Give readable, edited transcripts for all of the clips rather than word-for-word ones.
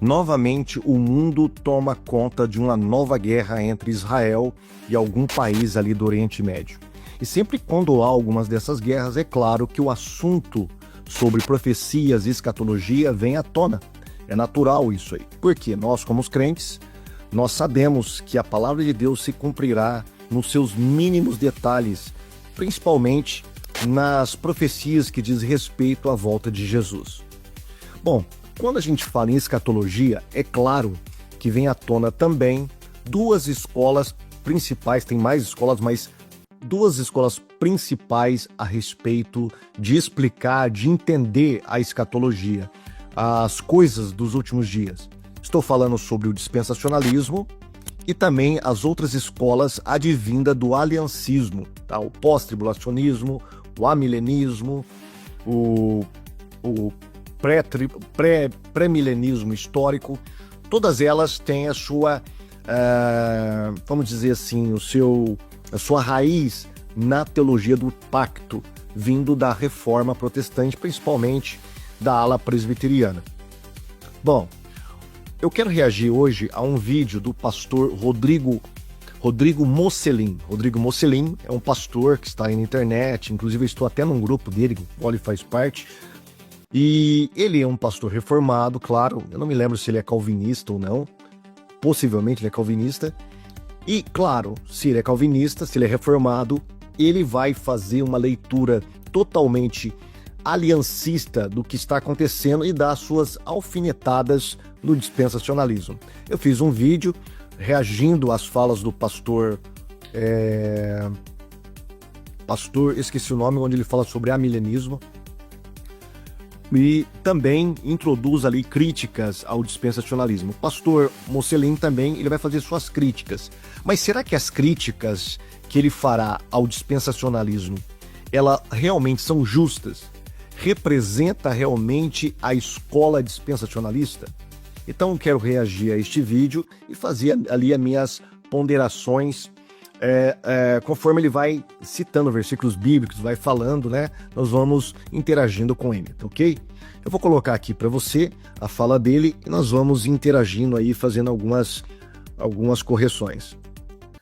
novamente o mundo toma conta de uma nova guerra entre Israel e algum país ali do Oriente Médio. E sempre quando há algumas dessas guerras, é claro que o assunto sobre profecias e escatologia vem à tona. É natural isso aí. Porque nós, como os crentes, nós sabemos que a palavra de Deus se cumprirá nos seus mínimos detalhes, principalmente nas profecias que diz respeito à volta de Jesus. Bom, quando a gente fala em escatologia, é claro que vem à tona também duas escolas principais, tem mais escolas, mas duas escolas principais a respeito de explicar, de entender a escatologia, as coisas dos últimos dias. Estou falando sobre o dispensacionalismo e também as outras escolas advinda do aliancismo, tá? O pós-tribulacionismo, o amilenismo, o pré-milenismo histórico. Todas elas têm a sua, vamos dizer assim, a sua raiz na teologia do pacto, vindo da reforma protestante, principalmente da ala presbiteriana. Bom, eu quero reagir hoje a um vídeo do pastor Rodrigo Mocelin. Rodrigo Mocelin é um pastor que está aí na internet, inclusive eu estou até num grupo dele, o qual ele faz parte, e ele é um pastor reformado, claro, eu não me lembro se ele é calvinista ou não, possivelmente ele é calvinista, e claro, se ele é calvinista, se ele é reformado, ele vai fazer uma leitura totalmente aliancista do que está acontecendo e dar suas alfinetadas no dispensacionalismo. Eu fiz um vídeo reagindo às falas do pastor, esqueci o nome, onde ele fala sobre amilenismo, e também introduz ali críticas ao dispensacionalismo. O pastor Mocelin também ele vai fazer suas críticas. Mas será que as críticas que ele fará ao dispensacionalismo, elas realmente são justas? Representa realmente a escola dispensacionalista? Então eu quero reagir a este vídeo e fazer ali as minhas ponderações conforme ele vai citando versículos bíblicos, vai falando, né? Nós vamos interagindo com ele, ok? Eu vou colocar aqui para você a fala dele e nós vamos interagindo aí, fazendo algumas correções.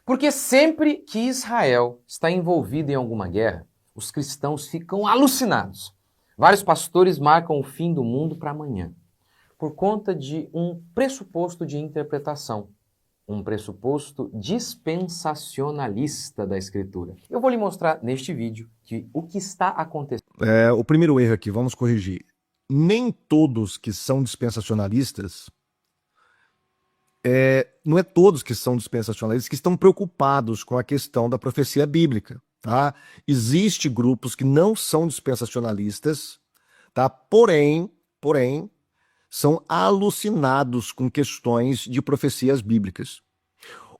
Porque sempre que Israel está envolvido em alguma guerra, os cristãos ficam alucinados. Vários pastores marcam o fim do mundo para amanhã, por conta de um pressuposto de interpretação. Um pressuposto dispensacionalista da Escritura. Eu vou lhe mostrar neste vídeo que o que está acontecendo... O primeiro erro aqui, vamos corrigir. Nem todos que são dispensacionalistas, não é todos que são dispensacionalistas que estão preocupados com a questão da profecia bíblica, tá? Existem grupos que não são dispensacionalistas, tá? Porém, são alucinados com questões de profecias bíblicas.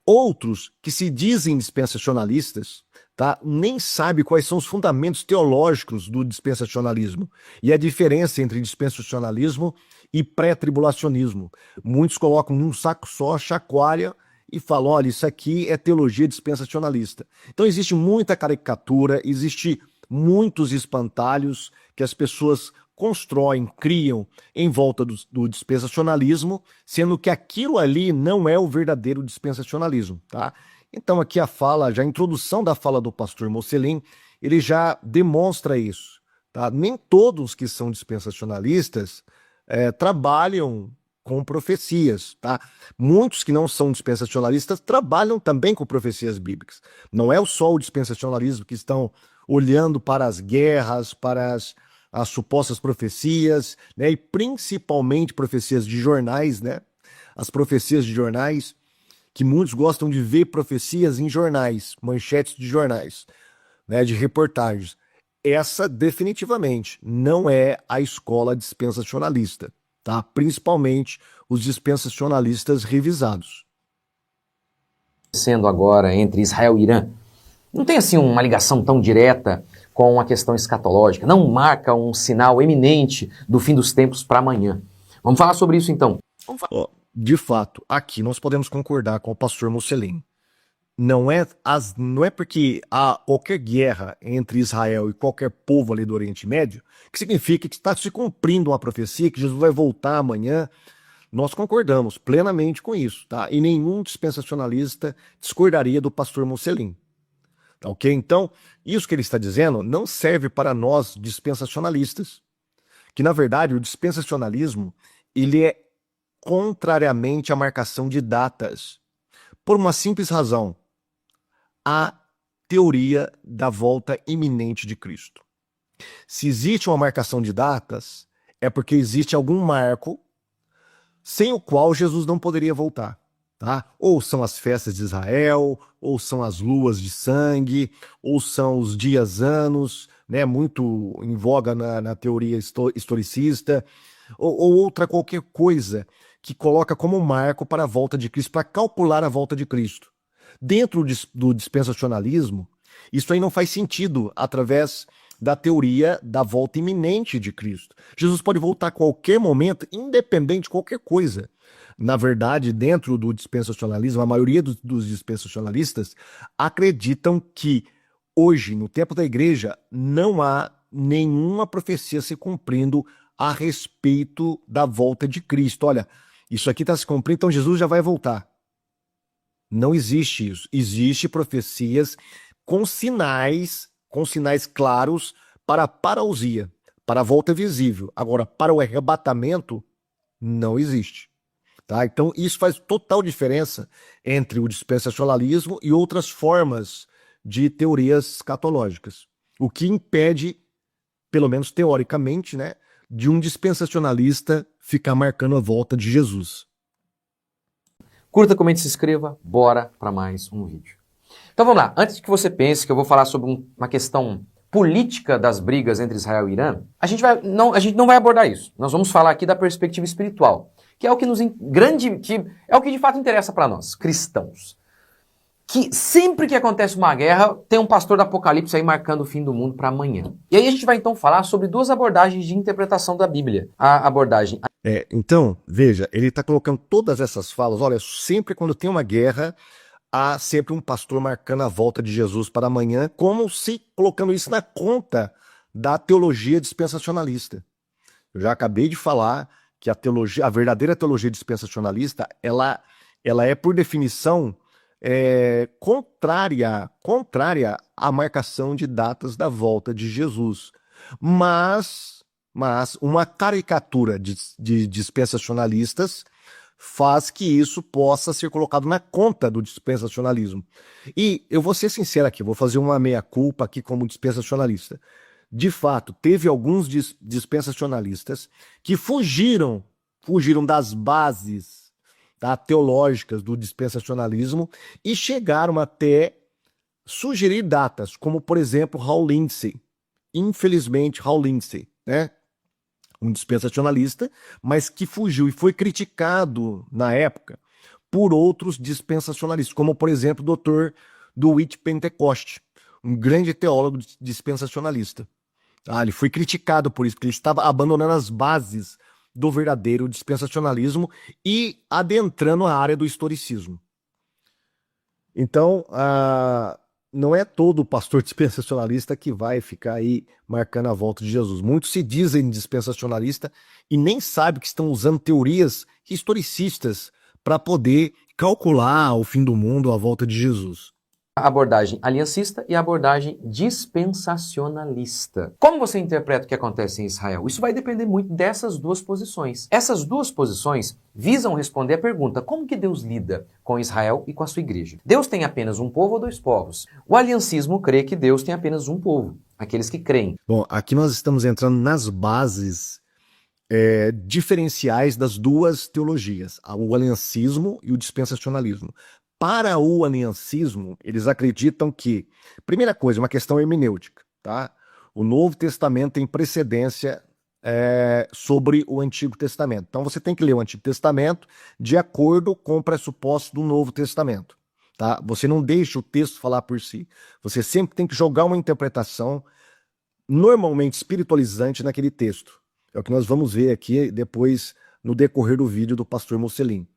Outros que se dizem dispensacionalistas, tá, nem sabem quais são os fundamentos teológicos do dispensacionalismo e a diferença entre dispensacionalismo e pré-tribulacionismo. Muitos colocam num saco só, chacoalha e falam, olha, isso aqui é teologia dispensacionalista. Então existe muita caricatura, existe muitos espantalhos que as pessoas constroem, criam em volta do dispensacionalismo, sendo que aquilo ali não é o verdadeiro dispensacionalismo, tá? Então aqui a introdução da fala do pastor Mocelin, ele já demonstra isso, tá? Nem todos que são dispensacionalistas trabalham com profecias, tá? Muitos que não são dispensacionalistas trabalham também com profecias bíblicas. Não é só o dispensacionalismo que estão olhando para as guerras, para as supostas profecias, né, e principalmente profecias de jornais, né, as profecias de jornais, que muitos gostam de ver profecias em jornais, manchetes de jornais, né, de reportagens. Essa definitivamente não é a escola dispensacionalista, tá? Principalmente os dispensacionalistas revisados. Sendo agora entre Israel e Irã, não tem assim uma ligação tão direta com a questão escatológica, não marca um sinal eminente do fim dos tempos para amanhã. Vamos falar sobre isso então. De fato, aqui nós podemos concordar com o pastor Mocelin. Não é porque há qualquer guerra entre Israel e qualquer povo ali do Oriente Médio que significa que está se cumprindo uma profecia, que Jesus vai voltar amanhã, Nós concordamos plenamente com isso, tá? E nenhum dispensacionalista discordaria do pastor Mocelin. Tá, ok? Então, isso que ele está dizendo não serve para nós dispensacionalistas, que na verdade o dispensacionalismo ele é contrariamente à marcação de datas, por uma simples razão: a teoria da volta iminente de Cristo. Se existe uma marcação de datas, é porque existe algum marco sem o qual Jesus não poderia voltar. Tá? Ou são as festas de Israel, ou são as luas de sangue, ou são os dias anos, né, muito em voga na teoria historicista, ou outra qualquer coisa que coloca como marco para a volta de Cristo, para calcular a volta de Cristo. Dentro do dispensacionalismo, isso aí não faz sentido através da teoria da volta iminente de Cristo. Jesus pode voltar a qualquer momento, independente de qualquer coisa. Na verdade, dentro do dispensacionalismo, a maioria dos dispensacionalistas acreditam que hoje, no tempo da igreja, não há nenhuma profecia se cumprindo a respeito da volta de Cristo. Olha, isso aqui está se cumprindo, então Jesus já vai voltar. Não existe isso. Existem profecias com sinais claros para a parousia, para a volta visível. Agora, para o arrebatamento, não existe. Tá? Então, isso faz total diferença entre o dispensacionalismo e outras formas de teorias escatológicas. O que impede, pelo menos teoricamente, né, de um dispensacionalista ficar marcando a volta de Jesus. Curta, comente, se inscreva. Bora para mais um vídeo. Então vamos lá. Antes que você pense que eu vou falar sobre uma questão política das brigas entre Israel e Irã, a gente não vai abordar isso. Nós vamos falar aqui da perspectiva espiritual, que é o que é o que de fato interessa para nós, cristãos. Que sempre que acontece uma guerra, tem um pastor do Apocalipse aí marcando o fim do mundo para amanhã. E aí a gente vai então falar sobre duas abordagens de interpretação da Bíblia. A abordagem... Então, veja, ele está colocando todas essas falas. Olha, sempre quando tem uma guerra, há sempre um pastor marcando a volta de Jesus para amanhã, como se colocando isso na conta da teologia dispensacionalista. Eu já acabei de falar que a verdadeira teologia dispensacionalista, ela é, por definição, contrária à marcação de datas da volta de Jesus. Mas uma caricatura de dispensacionalistas faz que isso possa ser colocado na conta do dispensacionalismo. E eu vou ser sincero aqui, vou fazer uma meia-culpa aqui como dispensacionalista. De fato, teve alguns dispensacionalistas que fugiram das bases, tá, teológicas do dispensacionalismo e chegaram até sugerir datas, como, por exemplo, Hal Lindsey. Infelizmente, Hal Lindsey, né? Um dispensacionalista, mas que fugiu e foi criticado na época por outros dispensacionalistas, como, por exemplo, o Dr. DeWitt Pentecost, um grande teólogo dispensacionalista. Ele foi criticado por isso, porque ele estava abandonando as bases do verdadeiro dispensacionalismo e adentrando a área do historicismo. Então, não é todo pastor dispensacionalista que vai ficar aí marcando a volta de Jesus. Muitos se dizem dispensacionalista e nem sabem que estão usando teorias historicistas para poder calcular o fim do mundo, a volta de Jesus. A abordagem aliancista e a abordagem dispensacionalista. Como você interpreta o que acontece em Israel? Isso vai depender muito dessas duas posições. Essas duas posições visam responder a pergunta: como que Deus lida com Israel e com a sua igreja? Deus tem apenas um povo ou dois povos? O aliancismo crê que Deus tem apenas um povo, aqueles que creem. Bom, aqui nós estamos entrando nas bases diferenciais das duas teologias, o aliancismo e o dispensacionalismo. Para o aliancismo, eles acreditam que, primeira coisa, uma questão hermenêutica, tá? O Novo Testamento tem precedência sobre o Antigo Testamento. Então você tem que ler o Antigo Testamento de acordo com o pressuposto do Novo Testamento, tá? Você não deixa o texto falar por si. Você sempre tem que jogar uma interpretação normalmente espiritualizante naquele texto. É o que nós vamos ver aqui depois no decorrer do vídeo do pastor Mocelin.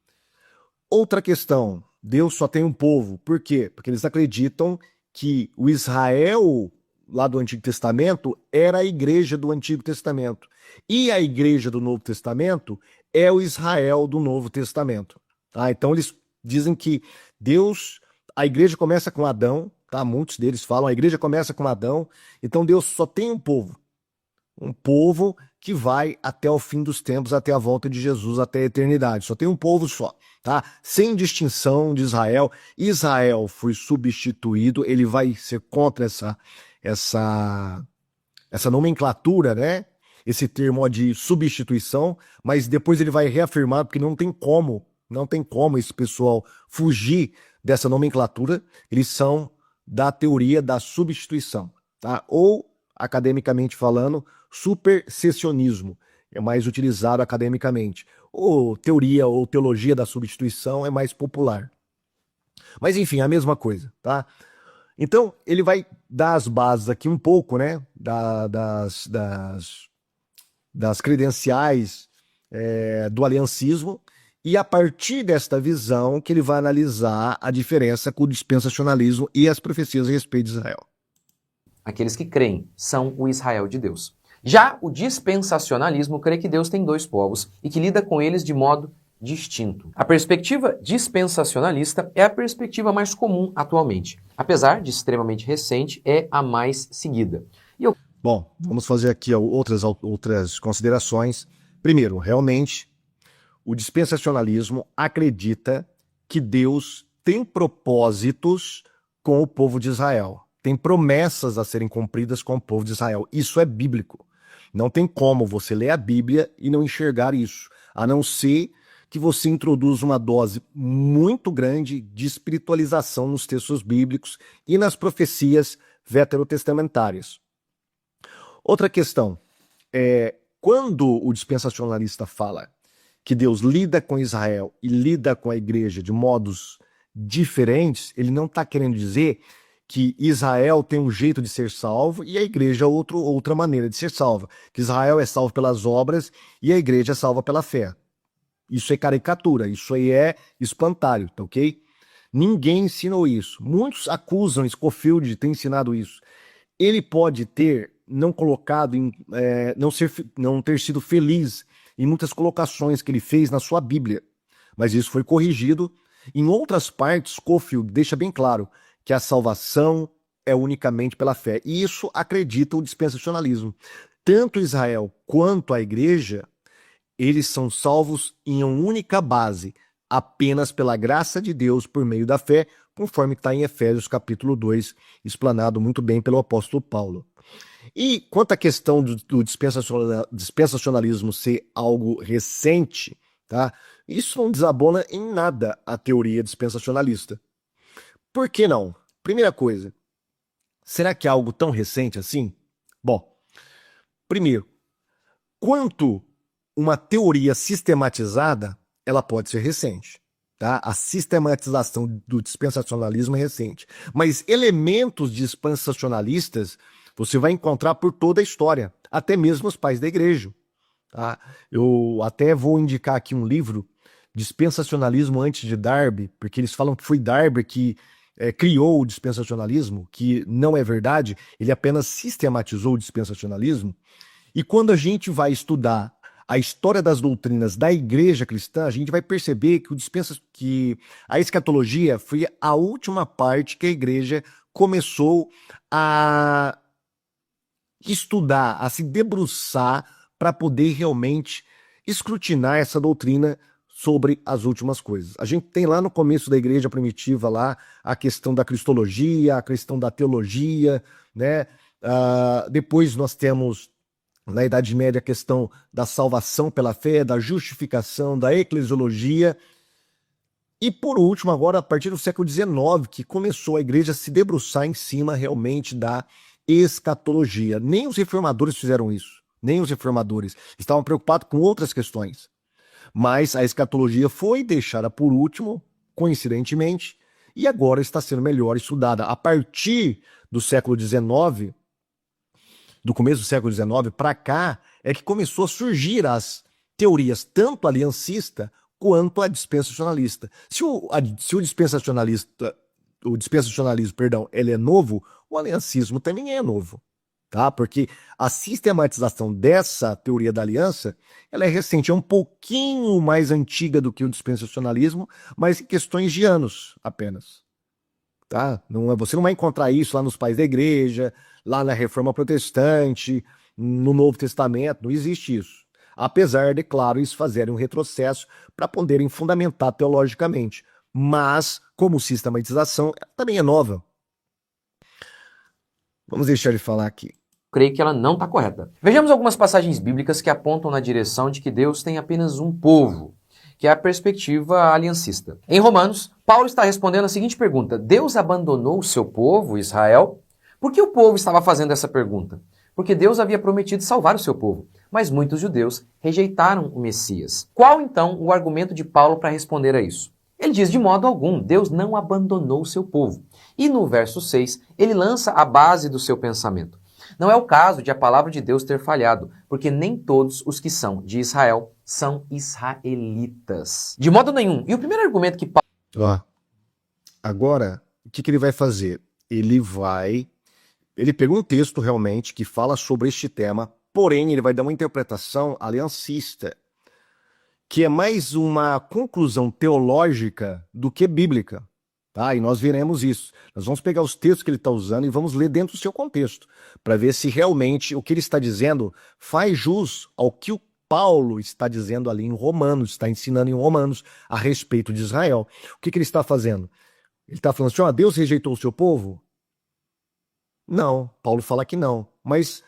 Outra questão: Deus só tem um povo. Por quê? Porque eles acreditam que o Israel lá do Antigo Testamento era a igreja do Antigo Testamento. E a igreja do Novo Testamento é o Israel do Novo Testamento. Tá? Então eles dizem que Deus, a igreja começa com Adão, tá? Muitos deles falam, a igreja começa com Adão, então Deus só tem um povo que vai até o fim dos tempos, até a volta de Jesus, até a eternidade. Só tem um povo só, tá? Sem distinção de Israel. Israel foi substituído, ele vai ser contra essa nomenclatura, né? Esse termo de substituição, mas depois ele vai reafirmar, porque não tem como esse pessoal fugir dessa nomenclatura. Eles são da teoria da substituição, tá? Ou, academicamente falando, supersessionismo, é mais utilizado academicamente. Ou teoria ou teologia da substituição é mais popular. Mas enfim, a mesma coisa, tá? Então, ele vai dar as bases aqui um pouco, né, das credenciais do aliancismo, e a partir desta visão que ele vai analisar a diferença com o dispensacionalismo e as profecias a respeito de Israel. Aqueles que creem são o Israel de Deus. Já o dispensacionalismo crê que Deus tem dois povos e que lida com eles de modo distinto. A perspectiva dispensacionalista é a perspectiva mais comum atualmente. Apesar de extremamente recente, é a mais seguida. Bom, vamos fazer aqui outras considerações. Primeiro, realmente, o dispensacionalismo acredita que Deus tem propósitos com o povo de Israel. Tem promessas a serem cumpridas com o povo de Israel. Isso é bíblico. Não tem como você ler a Bíblia e não enxergar isso, a não ser que você introduza uma dose muito grande de espiritualização nos textos bíblicos e nas profecias veterotestamentárias. Outra questão é, quando o dispensacionalista fala que Deus lida com Israel e lida com a igreja de modos diferentes, ele não está querendo dizer que Israel tem um jeito de ser salvo e a igreja outra maneira de ser salva. Que Israel é salvo pelas obras e a igreja é salva pela fé. Isso é caricatura, isso aí é espantalho, tá ok? Ninguém ensinou isso. Muitos acusam Scofield de ter ensinado isso. Ele pode ter não colocado, não ter sido feliz em muitas colocações que ele fez na sua Bíblia, mas isso foi corrigido. Em outras partes, Scofield deixa bem claro que a salvação é unicamente pela fé. E isso acredita o dispensacionalismo. Tanto Israel quanto a igreja, eles são salvos em uma única base, apenas pela graça de Deus por meio da fé, conforme está em Efésios capítulo 2, explanado muito bem pelo apóstolo Paulo. E quanto à questão do dispensacionalismo ser algo recente, tá? Isso não desabona em nada a teoria dispensacionalista. Por que não? Primeira coisa, será que é algo tão recente assim? Bom, primeiro, quanto uma teoria sistematizada, ela pode ser recente. Tá? A sistematização do dispensacionalismo é recente. Mas elementos dispensacionalistas você vai encontrar por toda a história, até mesmo os pais da igreja. Tá? Eu até vou indicar aqui um livro, Dispensacionalismo antes de Darby, porque eles falam que foi Darby que criou o dispensacionalismo, que não é verdade, ele apenas sistematizou o dispensacionalismo. E quando a gente vai estudar a história das doutrinas da igreja cristã, a gente vai perceber que a escatologia foi a última parte que a igreja começou a estudar, a se debruçar para poder realmente escrutinar essa doutrina sobre as últimas coisas. A gente tem lá no começo da igreja primitiva lá a questão da cristologia, a questão da teologia, né? Depois nós temos na Idade Média a questão da salvação pela fé, da justificação, da eclesiologia. E por último, agora, a partir do século XIX, que começou a igreja a se debruçar em cima realmente da escatologia. Nem os reformadores fizeram isso, nem os reformadores. Estavam preocupados com outras questões. Mas a escatologia foi deixada por último, coincidentemente, e agora está sendo melhor estudada. A partir do século XIX, do começo do século XIX para cá, é que começou a surgir as teorias, tanto aliancista quanto a dispensacionalista. Se o dispensacionalismo, ele é novo, o aliancismo também é novo. tá? Porque a sistematização dessa teoria da aliança, ela é recente, é um pouquinho mais antiga do que o dispensacionalismo, mas em questões de anos apenas, tá? Você não vai encontrar isso lá nos pais da igreja, lá na Reforma Protestante, no Novo Testamento, não existe isso. Apesar de, claro, isso fazerem um retrocesso para poderem fundamentar teologicamente. Mas, como sistematização, ela também é nova. Vamos deixar ele falar aqui. Creio que ela não está correta. Vejamos algumas passagens bíblicas que apontam na direção de que Deus tem apenas um povo, que é a perspectiva aliancista. Em Romanos, Paulo está respondendo a seguinte pergunta: Deus abandonou o seu povo, Israel? Por que o povo estava fazendo essa pergunta? Porque Deus havia prometido salvar o seu povo, mas muitos judeus rejeitaram o Messias. Qual então o argumento de Paulo para responder a isso? Ele diz: de modo algum, Deus não abandonou o seu povo. E no verso 6, ele lança a base do seu pensamento. Não é o caso de a palavra de Deus ter falhado, porque nem todos os que são de Israel são israelitas. De modo nenhum. E o primeiro argumento que Paulo... Ó, agora, o que ele vai fazer? Ele pega um texto realmente que fala sobre este tema, porém ele vai dar uma interpretação aliancista, que é mais uma conclusão teológica do que bíblica. Tá? E nós veremos isso. Nós vamos pegar os textos que ele está usando e vamos ler dentro do seu contexto, para ver se realmente o que ele está dizendo faz jus ao que o Paulo está dizendo ali em Romanos, está ensinando em Romanos a respeito de Israel. O que ele está fazendo? Ele está falando assim, ó, Deus rejeitou o seu povo? Não, Paulo fala que não. Mas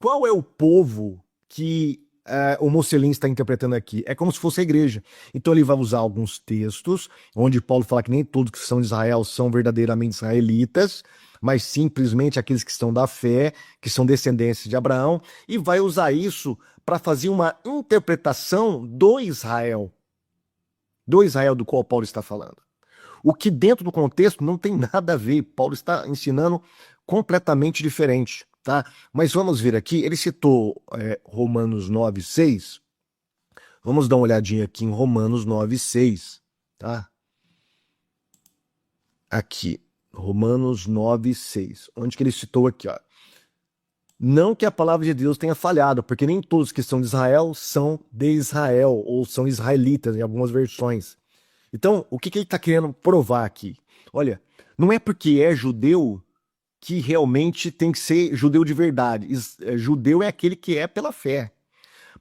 qual é o povo que o Mocelin está interpretando aqui? É como se fosse a igreja. Então ele vai usar alguns textos, onde Paulo fala que nem todos que são de Israel são verdadeiramente israelitas, mas simplesmente aqueles que estão da fé, que são descendentes de Abraão, e vai usar isso para fazer uma interpretação do Israel do qual Paulo está falando. O que dentro do contexto não tem nada a ver. Paulo está ensinando completamente diferente. Tá? Mas vamos ver aqui, ele citou Romanos 9:6. Vamos dar uma olhadinha aqui em Romanos 9:6. Tá? Aqui, Romanos 9:6. Onde que ele citou aqui? Ó. Não que a palavra de Deus tenha falhado, porque nem todos que são de Israel são de Israel, ou são israelitas em algumas versões. Então, o que ele está querendo provar aqui? Olha, não é porque é judeu que realmente tem que ser judeu de verdade. Judeu é aquele que é pela fé.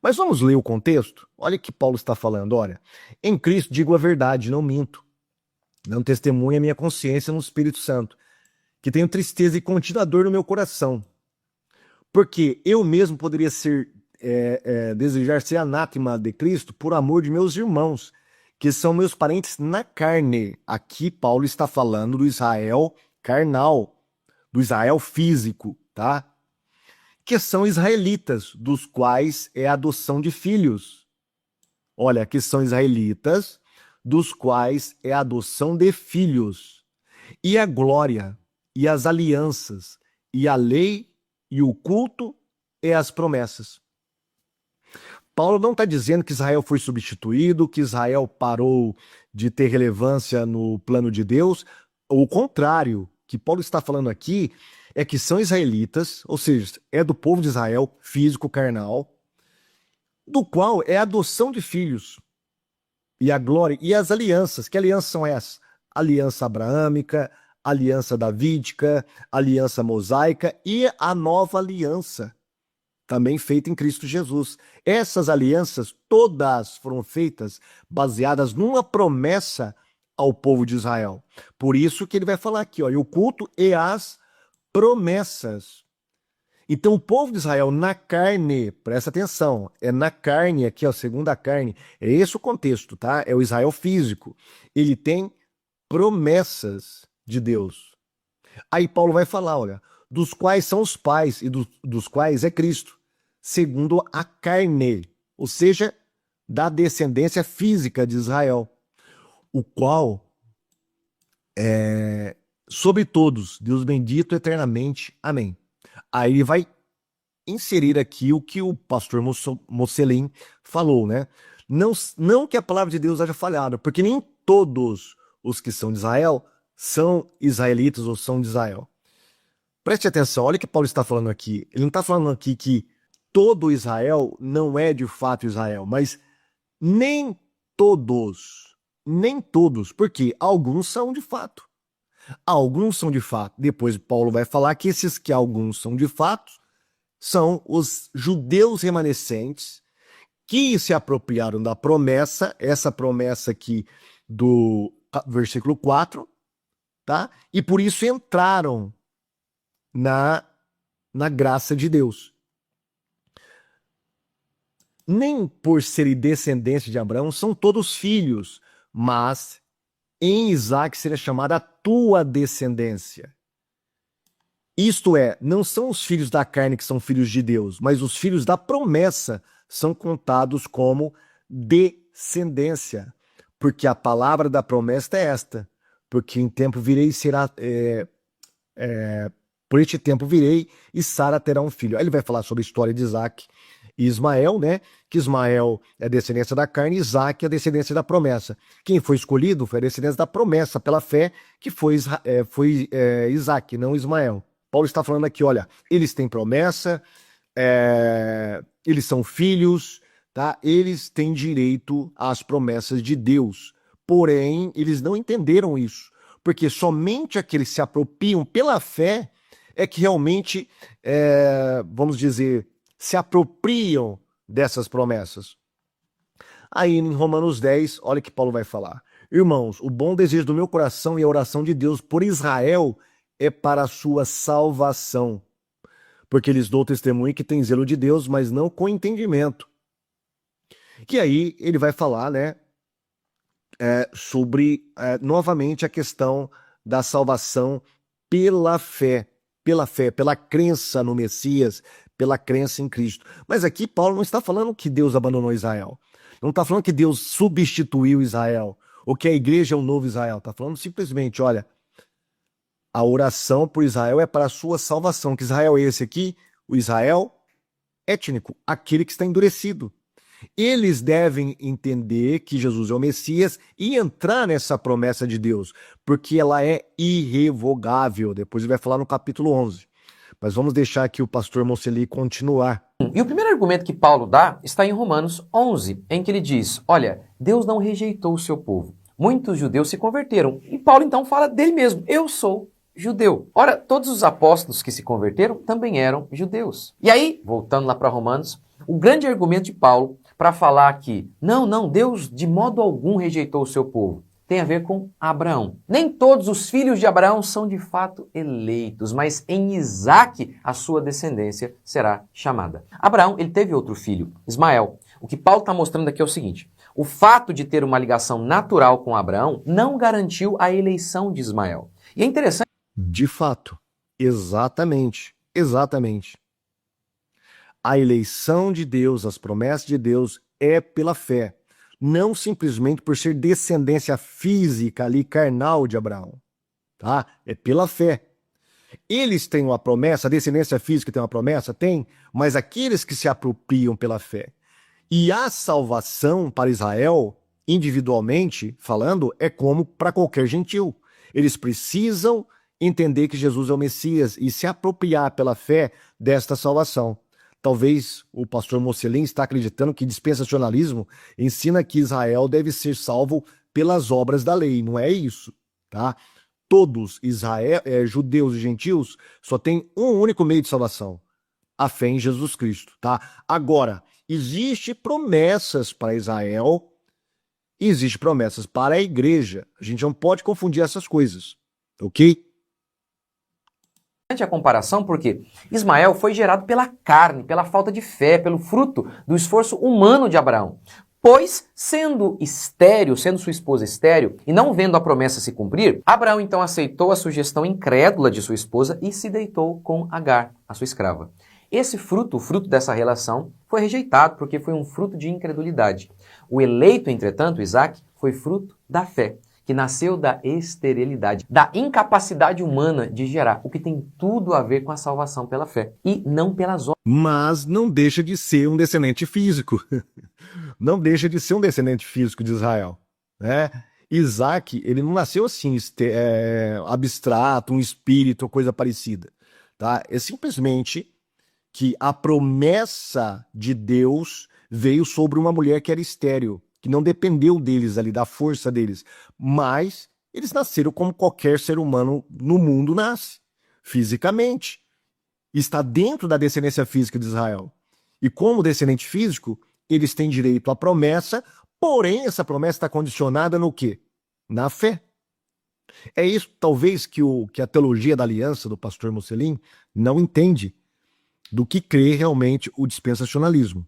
Mas vamos ler o contexto? Olha o que Paulo está falando. Olha, em Cristo digo a verdade, não minto. Não testemunho a minha consciência no Espírito Santo, que tenho tristeza e contida dor no meu coração. Porque eu mesmo poderia desejar ser anátema de Cristo por amor de meus irmãos, que são meus parentes na carne. Aqui Paulo está falando do Israel carnal, do Israel físico, tá? Que são israelitas, dos quais é a adoção de filhos. Olha, que são israelitas, dos quais é a adoção de filhos. E a glória, e as alianças, e a lei, e o culto, e as promessas. Paulo não está dizendo que Israel foi substituído, que Israel parou de ter relevância no plano de Deus. O contrário, que Paulo está falando aqui é que são israelitas, ou seja, é do povo de Israel, físico, carnal, do qual é a adoção de filhos, e a glória, e as alianças. Que alianças são essas? Aliança abraâmica, aliança davídica, aliança mosaica e a nova aliança, também feita em Cristo Jesus. Essas alianças todas foram feitas baseadas numa promessa ao povo de Israel. Por isso que ele vai falar aqui, ó, e o culto e as promessas. Então o povo de Israel na carne, presta atenção, é na carne aqui, ó, segundo a carne, é esse o contexto, tá? É o Israel físico. Ele tem promessas de Deus. Aí Paulo vai falar, olha, dos quais são os pais e dos quais é Cristo, segundo a carne, ou seja, da descendência física de Israel, o qual é sobre todos, Deus bendito eternamente. Amém. Aí ele vai inserir aqui o que o pastor Mocelin falou, né? Não que a palavra de Deus haja falhado, porque nem todos os que são de Israel são israelitas ou são de Israel. Preste atenção, olha o que Paulo está falando aqui. Ele não está falando aqui que todo Israel não é de fato Israel, mas nem todos, porque alguns são de fato. Alguns são de fato. Depois Paulo vai falar que esses que alguns são de fato são os judeus remanescentes que se apropriaram da promessa, essa promessa aqui do versículo 4, tá? E por isso entraram na graça de Deus. Nem por serem descendentes de Abraão são todos filhos, mas em Isaac será chamada a tua descendência. Isto é, não são os filhos da carne que são filhos de Deus, mas os filhos da promessa são contados como descendência. Porque a palavra da promessa é esta, porque em tempo virei será... por este tempo virei e Sara terá um filho. Aí ele vai falar sobre a história de Isaac e Ismael, né? Que Ismael é a descendência da carne e Isaac é a descendência da promessa. Quem foi escolhido foi a descendência da promessa pela fé, que foi Isaac, não Ismael. Paulo está falando aqui, olha, eles têm promessa, eles são filhos, tá? Eles têm direito às promessas de Deus. Porém, eles não entenderam isso, porque somente aqueles que se apropriam pela fé é que realmente, vamos dizer, se apropriam dessas promessas. Aí em Romanos 10, olha o que Paulo vai falar. Irmãos, o bom desejo do meu coração e a oração de Deus por Israel é para a sua salvação. Porque lhes dou testemunho que tem zelo de Deus, mas não com entendimento. E aí ele vai falar, né, sobre, novamente, a questão da salvação pela fé, pela crença no Messias, pela crença em Cristo. Mas aqui Paulo não está falando que Deus abandonou Israel. Não está falando que Deus substituiu Israel, ou que a igreja é o novo Israel. Está falando simplesmente, olha, a oração por Israel é para a sua salvação. Que Israel é esse aqui? O Israel étnico, aquele que está endurecido. Eles devem entender que Jesus é o Messias e entrar nessa promessa de Deus, porque ela é irrevogável. Depois ele vai falar no capítulo 11. Mas vamos deixar aqui o pastor Moceli continuar. E o primeiro argumento que Paulo dá está em Romanos 11, em que ele diz, olha, Deus não rejeitou o seu povo. Muitos judeus se converteram. E Paulo então fala dele mesmo, eu sou judeu. Ora, todos os apóstolos que se converteram também eram judeus. E aí, voltando lá para Romanos, o grande argumento de Paulo para falar que, não, Deus de modo algum rejeitou o seu povo, tem a ver com Abraão. Nem todos os filhos de Abraão são de fato eleitos, mas em Isaac a sua descendência será chamada. Abraão, ele teve outro filho, Ismael. O que Paulo está mostrando aqui é o seguinte, o fato de ter uma ligação natural com Abraão não garantiu a eleição de Ismael. E é interessante... De fato, exatamente. A eleição de Deus, as promessas de Deus é pela fé, não simplesmente por ser descendência física ali, carnal de Abraão, tá? É pela fé. Eles têm uma promessa, a descendência física tem uma promessa? Tem, mas aqueles que se apropriam pela fé. E a salvação para Israel, individualmente falando, é como para qualquer gentil. Eles precisam entender que Jesus é o Messias e se apropriar pela fé desta salvação. Talvez o pastor Mocelin está acreditando que dispensacionalismo ensina que Israel deve ser salvo pelas obras da lei. Não é isso, tá? Todos, judeus e gentios, só tem um único meio de salvação, a fé em Jesus Cristo, tá? Agora, existem promessas para Israel e existem promessas para a igreja. A gente não pode confundir essas coisas, ok? A comparação porque Ismael foi gerado pela carne, pela falta de fé, pelo fruto do esforço humano de Abraão. Pois, sendo estéril, sendo sua esposa estéril, e não vendo a promessa se cumprir, Abraão então aceitou a sugestão incrédula de sua esposa e se deitou com Agar, a sua escrava. Esse fruto, o fruto dessa relação, foi rejeitado porque foi um fruto de incredulidade. O eleito, entretanto, Isaac, foi fruto da fé, que nasceu da esterilidade, da incapacidade humana de gerar, o que tem tudo a ver com a salvação pela fé, e não pelas obras. Mas não deixa de ser um descendente físico. Não deixa de ser um descendente físico de Israel, né? Isaac, ele não nasceu assim, abstrato, um espírito, coisa parecida. tá? É simplesmente que a promessa de Deus veio sobre uma mulher que era estéril, que não dependeu deles ali, da força deles, mas eles nasceram como qualquer ser humano no mundo nasce, fisicamente. Está dentro da descendência física de Israel. E como descendente físico, eles têm direito à promessa, porém essa promessa está condicionada no quê? Na fé. É isso, talvez, que a teologia da aliança do pastor Mocelin não entende do que crê realmente o dispensacionalismo.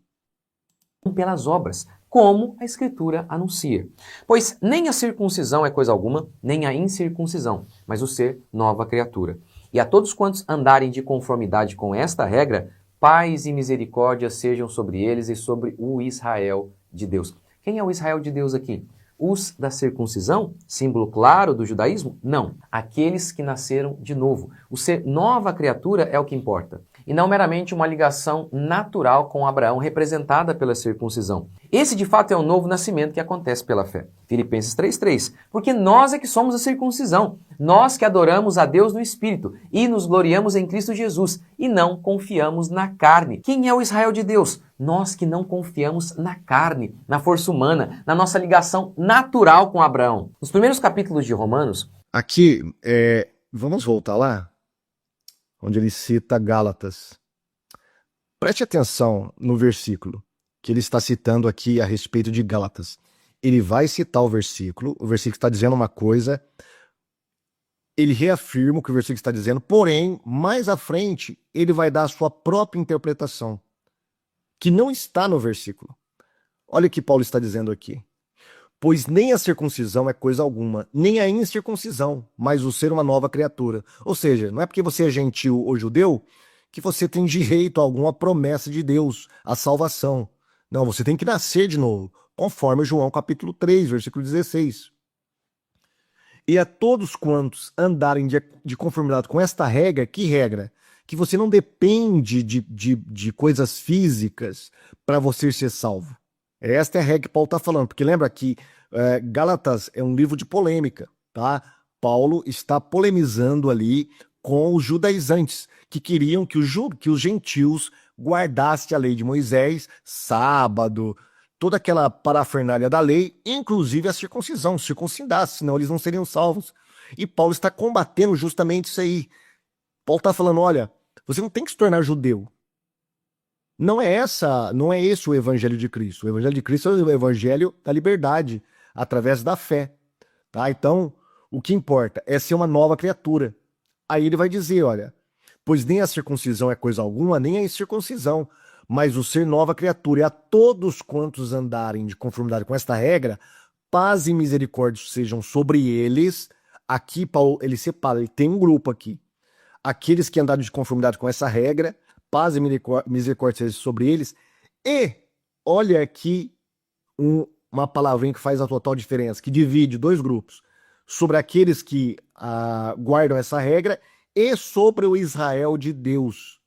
Pelas obras, como a Escritura anuncia. Pois nem a circuncisão é coisa alguma, nem a incircuncisão, mas o ser nova criatura. E a todos quantos andarem de conformidade com esta regra, paz e misericórdia sejam sobre eles e sobre o Israel de Deus. Quem é o Israel de Deus aqui? Os da circuncisão, símbolo claro do judaísmo? Não. Aqueles que nasceram de novo. O ser nova criatura é o que importa. E não meramente uma ligação natural com Abraão representada pela circuncisão. Esse de fato é o novo nascimento que acontece pela fé. Filipenses 3:3. Porque nós é que somos a circuncisão. Nós que adoramos a Deus no Espírito e nos gloriamos em Cristo Jesus e não confiamos na carne. Quem é o Israel de Deus? Nós que não confiamos na carne, na força humana, na nossa ligação natural com Abraão. Nos primeiros capítulos de Romanos... Aqui, vamos voltar lá, onde ele cita Gálatas. Preste atenção no versículo que ele está citando aqui a respeito de Gálatas. Ele vai citar o versículo está dizendo uma coisa, ele reafirma o que o versículo está dizendo, porém, mais à frente, ele vai dar a sua própria interpretação, que não está no versículo. Olha o que Paulo está dizendo aqui. Pois nem a circuncisão é coisa alguma, nem a incircuncisão, mas o ser uma nova criatura. Ou seja, não é porque você é gentil ou judeu que você tem direito a alguma promessa de Deus, a salvação. Não, você tem que nascer de novo, conforme João capítulo 3, versículo 16. E a todos quantos andarem de conformidade com esta regra, que regra? Que você não depende de coisas físicas para você ser salvo. Esta é a regra que Paulo está falando, porque lembra que Gálatas é um livro de polêmica, tá? Paulo está polemizando ali com os judaizantes, que queriam que os gentios guardassem a lei de Moisés, sábado, toda aquela parafernália da lei, inclusive a circuncisão, circuncidasse, senão eles não seriam salvos. E Paulo está combatendo justamente isso aí. Paulo está falando, olha, você não tem que se tornar judeu. Não é esse o evangelho de Cristo. O evangelho de Cristo é o evangelho da liberdade, através da fé. Tá? Então, o que importa é ser uma nova criatura. Aí ele vai dizer, olha, pois nem a circuncisão é coisa alguma, nem a incircuncisão, mas o ser nova criatura. E a todos quantos andarem de conformidade com esta regra, paz e misericórdia sejam sobre eles. Aqui, Paulo, ele separa, ele tem um grupo aqui. Aqueles que andaram de conformidade com essa regra, paz e misericórdia seja sobre eles. E olha aqui uma palavrinha que faz a total diferença, que divide dois grupos. Sobre aqueles que guardam essa regra e sobre o Israel de Deus.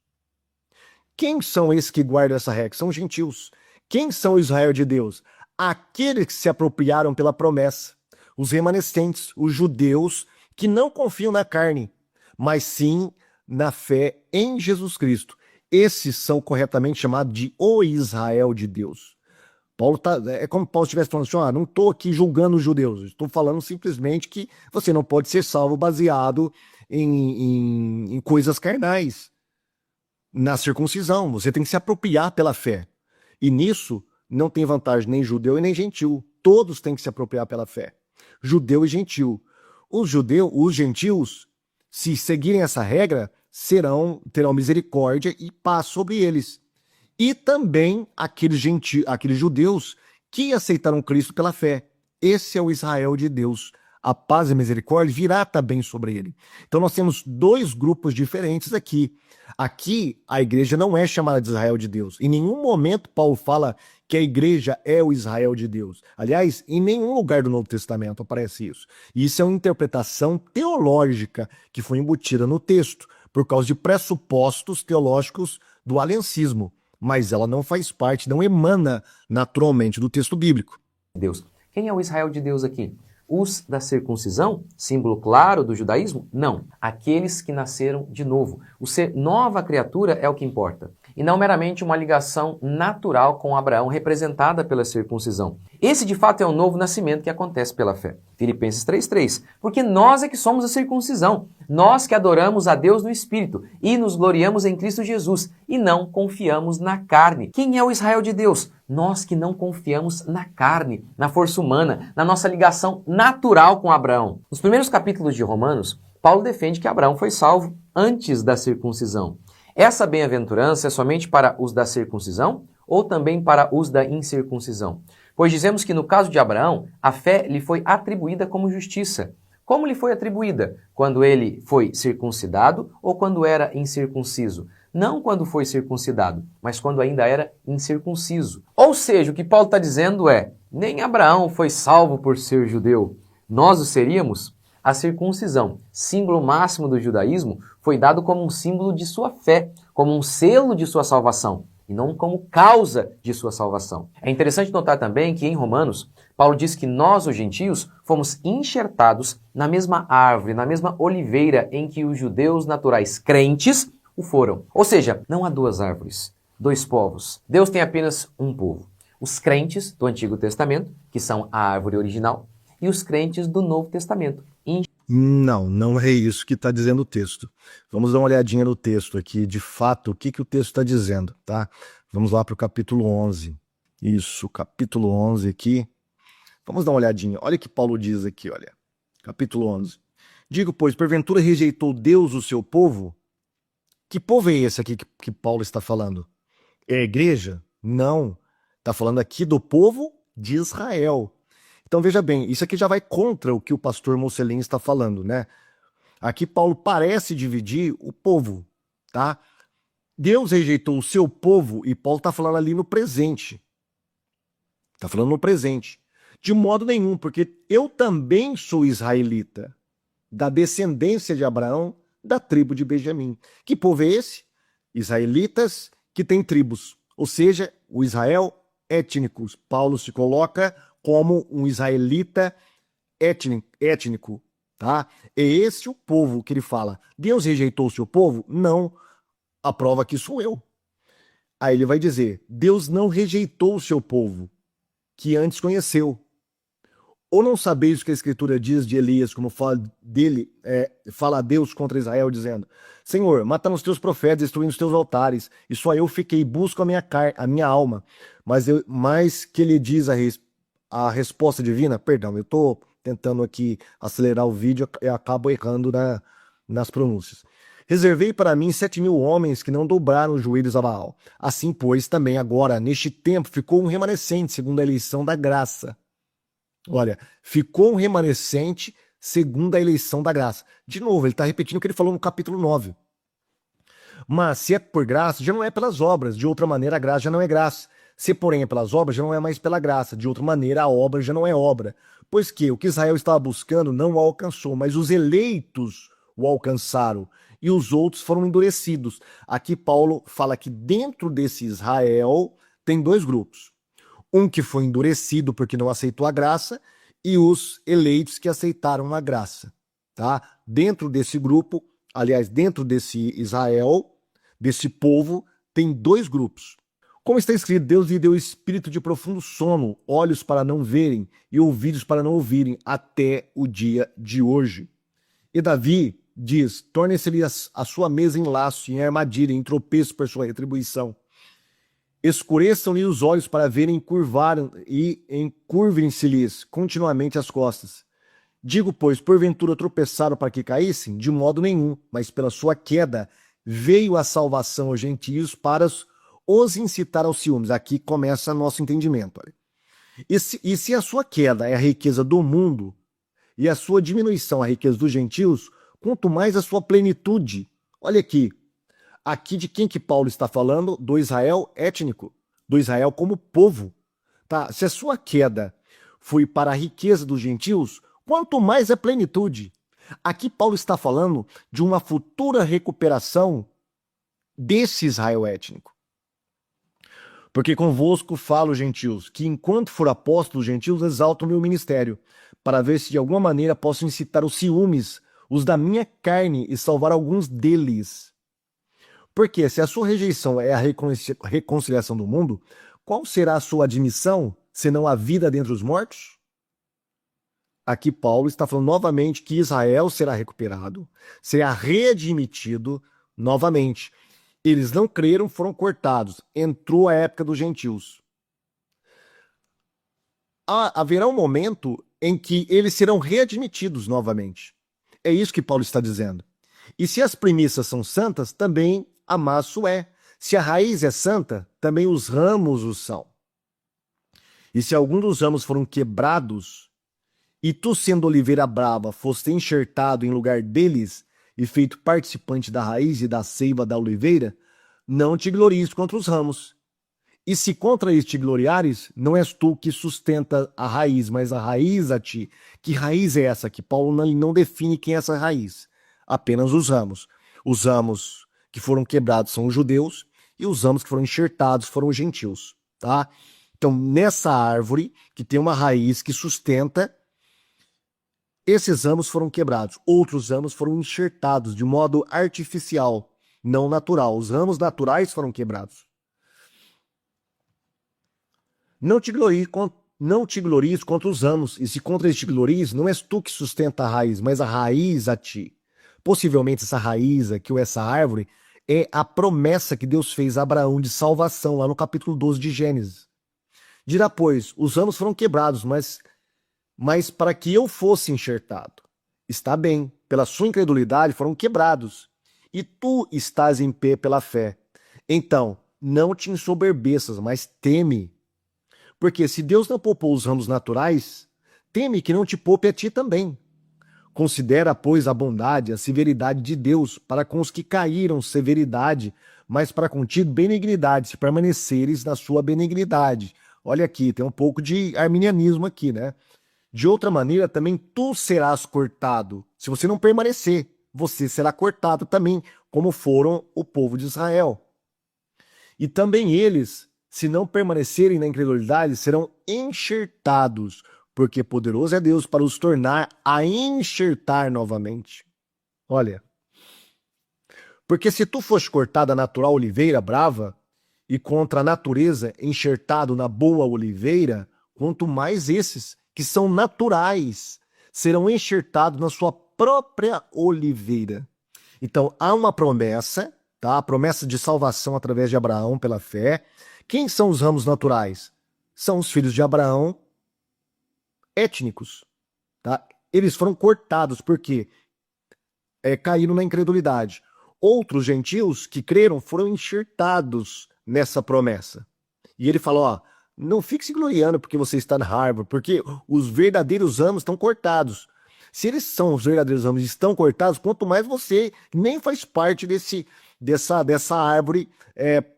Quem são esses que guardam essa regra? São gentios. Quem são o Israel de Deus? Aqueles que se apropriaram pela promessa. Os remanescentes, os judeus que não confiam na carne, mas sim na fé em Jesus Cristo. Esses são corretamente chamados de o Israel de Deus. É como Paulo estivesse falando assim, não estou aqui julgando os judeus, estou falando simplesmente que você não pode ser salvo baseado em coisas carnais. Na circuncisão, você tem que se apropriar pela fé. E nisso não tem vantagem nem judeu e nem gentil. Todos têm que se apropriar pela fé. Judeu e gentil. Os gentios, se seguirem essa regra, terão misericórdia e paz sobre eles. E também aqueles judeus que aceitaram Cristo pela fé. Esse é o Israel de Deus. A paz e a misericórdia virá também sobre ele. Então nós temos dois grupos diferentes aqui. Aqui a igreja não é chamada de Israel de Deus. Em nenhum momento Paulo fala que a igreja é o Israel de Deus. Aliás, em nenhum lugar do Novo Testamento aparece isso. E isso é uma interpretação teológica que foi embutida no texto, por causa de pressupostos teológicos do aliancismo. Mas ela não faz parte, não emana naturalmente do texto bíblico. Deus. Quem é o Israel de Deus aqui? os da circuncisão, símbolo claro do judaísmo? Não. Aqueles que nasceram de novo. O ser nova criatura é o que importa. E não meramente uma ligação natural com Abraão representada pela circuncisão. Esse de fato é o novo nascimento que acontece pela fé. Filipenses 3:3. Porque nós é que somos a circuncisão. Nós que adoramos a Deus no Espírito e nos gloriamos em Cristo Jesus e não confiamos na carne. Quem é o Israel de Deus? Nós que não confiamos na carne, na força humana, na nossa ligação natural com Abraão. Nos primeiros capítulos de Romanos, Paulo defende que Abraão foi salvo antes da circuncisão. Essa bem-aventurança é somente para os da circuncisão ou também para os da incircuncisão? Pois dizemos que no caso de Abraão, a fé lhe foi atribuída como justiça. Como lhe foi atribuída? Quando ele foi circuncidado ou quando era incircunciso? Não quando foi circuncidado, mas quando ainda era incircunciso. Ou seja, o que Paulo está dizendo é, nem Abraão foi salvo por ser judeu. Nós o seríamos? A circuncisão, símbolo máximo do judaísmo, foi dado como um símbolo de sua fé, como um selo de sua salvação, e não como causa de sua salvação. É interessante notar também que em Romanos, Paulo diz que nós, os gentios, fomos enxertados na mesma árvore, na mesma oliveira em que os judeus naturais crentes o foram. Ou seja, não há duas árvores, dois povos. Deus tem apenas um povo. Os crentes do Antigo Testamento, que são a árvore original, e os crentes do Novo Testamento. Não é isso que está dizendo o texto. Vamos dar uma olhadinha no texto aqui, de fato, o que o texto está dizendo, tá? Vamos lá para o capítulo 11. Isso, capítulo 11 aqui. Vamos dar uma olhadinha. Olha o que Paulo diz aqui, olha. Capítulo 11. Digo, pois, porventura rejeitou Deus o seu povo? Que povo é esse aqui que Paulo está falando? É a igreja? Não. Está falando aqui do povo de Israel. Então veja bem, isso aqui já vai contra o que o pastor Mocelin está falando, né? Aqui Paulo parece dividir o povo, tá? Deus rejeitou o seu povo e Paulo está falando ali no presente. Está falando no presente. De modo nenhum, porque eu também sou israelita, da descendência de Abraão, da tribo de Benjamim. Que povo é esse? Israelitas que têm tribos, ou seja, o Israel étnico. Paulo se coloca como um israelita étnico, tá? É esse o povo que ele fala. Deus rejeitou o seu povo? Não. A prova que sou eu. Aí ele vai dizer, Deus não rejeitou o seu povo, que antes conheceu. Ou não sabeis o que a Escritura diz de Elias, como fala dele, fala a Deus contra Israel, dizendo, Senhor, mataram os teus profetas, destruindo os teus altares, e só eu fiquei, busco a minha alma. Mas que ele diz a resposta divina, perdão, eu estou tentando aqui acelerar o vídeo e acabo errando nas pronúncias. Reservei para mim 7.000 homens que não dobraram os joelhos a Baal. Assim, pois, também agora, neste tempo, ficou um remanescente, segundo a eleição da graça. Olha, ficou um remanescente segundo a eleição da graça. De novo, ele está repetindo o que ele falou no capítulo 9. Mas se é por graça, já não é pelas obras. De outra maneira, a graça já não é graça. Se, porém, é pelas obras, já não é mais pela graça. De outra maneira, a obra já não é obra. Pois que o que Israel estava buscando não o alcançou, mas os eleitos o alcançaram e os outros foram endurecidos. Aqui Paulo fala que dentro desse Israel tem dois grupos. Um que foi endurecido porque não aceitou a graça e os eleitos que aceitaram a graça, tá? Dentro desse grupo, aliás, dentro desse Israel, desse povo, tem dois grupos. Como está escrito, Deus lhe deu espírito de profundo sono, olhos para não verem e ouvidos para não ouvirem, até o dia de hoje. E Davi diz, torne-se-lhe a sua mesa em laço, em armadilha, em tropeço por sua retribuição. Escureçam-lhe os olhos para verem e encurvem-se-lhes continuamente as costas. Digo, pois, porventura tropeçaram para que caíssem? De modo nenhum, mas pela sua queda veio a salvação aos gentios para os incitar aos ciúmes. Aqui começa nosso entendimento. Olha. E se a sua queda é a riqueza do mundo e a sua diminuição a riqueza dos gentios, quanto mais a sua plenitude. Olha aqui. Aqui de quem que Paulo está falando? Do Israel étnico, do Israel como povo. Tá? Se a sua queda foi para a riqueza dos gentios, quanto mais a plenitude. Aqui Paulo está falando de uma futura recuperação desse Israel étnico. Porque convosco falo, gentios, que enquanto for apóstolo, gentios exaltam o meu ministério. para ver se de alguma maneira posso incitar os ciúmes, os da minha carne, e salvar alguns deles. Porque se a sua rejeição é a reconciliação do mundo, qual será a sua admissão, senão a vida dentre os mortos? Aqui Paulo está falando novamente que Israel será recuperado, será readmitido novamente. Eles não creram, foram cortados. Entrou a época dos gentios. Haverá um momento em que eles serão readmitidos novamente. É isso que Paulo está dizendo. E se as primícias são santas, também a massa o é. Se a raiz é santa, também os ramos o são. E se algum dos ramos foram quebrados, e tu, sendo oliveira brava, foste enxertado em lugar deles e feito participante da raiz e da seiva da oliveira, não te glories contra os ramos. E se contra eles te gloriares, não és tu que sustenta a raiz, mas a raiz a ti. Que raiz é essa? Que Paulo não define quem é essa raiz. Apenas os ramos. Os ramos que foram quebrados são os judeus e os ramos que foram enxertados foram os gentios. Tá? Então, nessa árvore que tem uma raiz que sustenta, esses ramos foram quebrados. Outros ramos foram enxertados de modo artificial, não natural. Os ramos naturais foram quebrados. Não te glories contra os ramos, e se contra eles te glories, não és tu que sustenta a raiz, mas a raiz a ti. Possivelmente essa raiz aqui, ou essa árvore, é a promessa que Deus fez a Abraão de salvação, lá no capítulo 12 de Gênesis. Dirá, pois, os ramos foram quebrados, mas para que eu fosse enxertado. Está bem, pela sua incredulidade foram quebrados, e tu estás em pé pela fé. Então, não te ensoberbeças, mas teme. Porque se Deus não poupou os ramos naturais, teme que não te poupe a ti também. Considera, pois, a bondade, a severidade de Deus, para com os que caíram, severidade, mas para contigo benignidade, se permaneceres na sua benignidade. Olha aqui, tem um pouco de arminianismo aqui, né? De outra maneira, também tu serás cortado. Se você não permanecer, você será cortado também, como foram o povo de Israel. E também eles, se não permanecerem na incredulidade, serão enxertados, porque poderoso é Deus para os tornar a enxertar novamente. Olha, porque se tu foste cortada natural oliveira brava, e contra a natureza enxertado na boa oliveira, quanto mais esses, que são naturais, serão enxertados na sua própria oliveira. Então, há uma promessa, tá? A promessa de salvação através de Abraão pela fé. Quem são os ramos naturais? São os filhos de Abraão étnicos, tá? Eles foram cortados porque caíram na incredulidade. Outros gentios que creram foram enxertados nessa promessa. E ele falou, ó, não fique se gloriando porque você está na Harvard, porque os verdadeiros ramos estão cortados. Se eles são os verdadeiros ramos e estão cortados, quanto mais você nem faz parte dessa árvore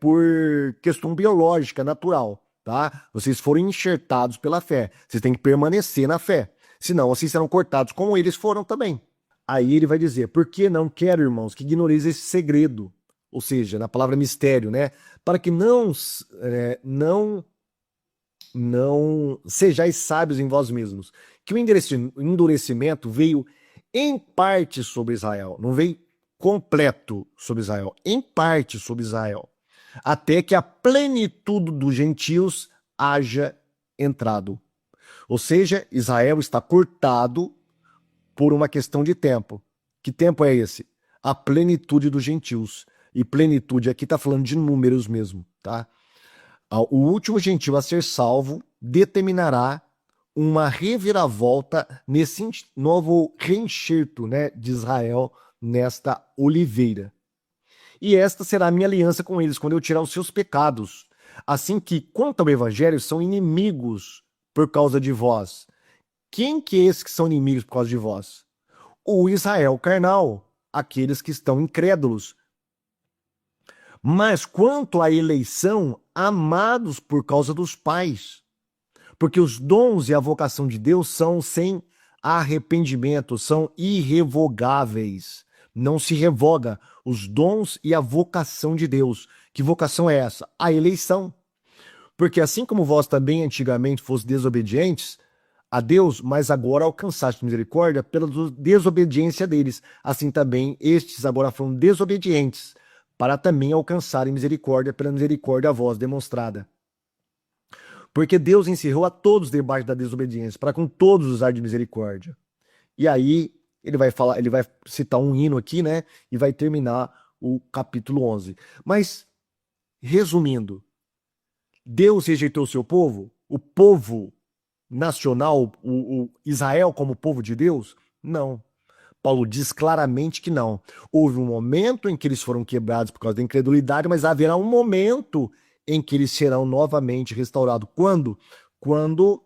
por questão biológica, natural, tá? Vocês foram enxertados pela fé. Vocês têm que permanecer na fé. Senão, vocês serão cortados como eles foram também. Aí ele vai dizer, por que não quero, irmãos, que ignoreis esse segredo? Ou seja, na palavra mistério, né? Para que não sejais sábios em vós mesmos. Que o endurecimento veio em parte sobre Israel, não veio completo sobre Israel, em parte sobre Israel, até que a plenitude dos gentios haja entrado. Ou seja, Israel está cortado por uma questão de tempo. Que tempo é esse? A plenitude dos gentios. E plenitude aqui está falando de números mesmo, tá? O último gentio a ser salvo determinará uma reviravolta nesse novo reenxerto, né, de Israel nesta oliveira. E esta será a minha aliança com eles, quando eu tirar os seus pecados. Assim que, quanto ao evangelho, são inimigos por causa de vós. Quem que é esses que são inimigos por causa de vós? O Israel carnal, aqueles que estão incrédulos. Mas quanto à eleição, amados por causa dos pais. Porque os dons e a vocação de Deus são sem arrependimento, são irrevogáveis. Não se revoga os dons e a vocação de Deus. Que vocação é essa? A eleição. Porque assim como vós também antigamente foste desobedientes, a Deus, mas agora alcançaste misericórdia pela desobediência deles. Assim também estes agora foram desobedientes, para também alcançarem misericórdia pela misericórdia a vós demonstrada. Porque Deus encerrou a todos debaixo da desobediência, para com todos usar de misericórdia. E aí ele vai citar um hino aqui, né? E vai terminar o capítulo 11. Mas, resumindo, Deus rejeitou o seu povo? O povo nacional, o Israel como povo de Deus? Não. Paulo diz claramente que não. Houve um momento em que eles foram quebrados por causa da incredulidade, mas haverá um momento em que eles serão novamente restaurados. Quando? Quando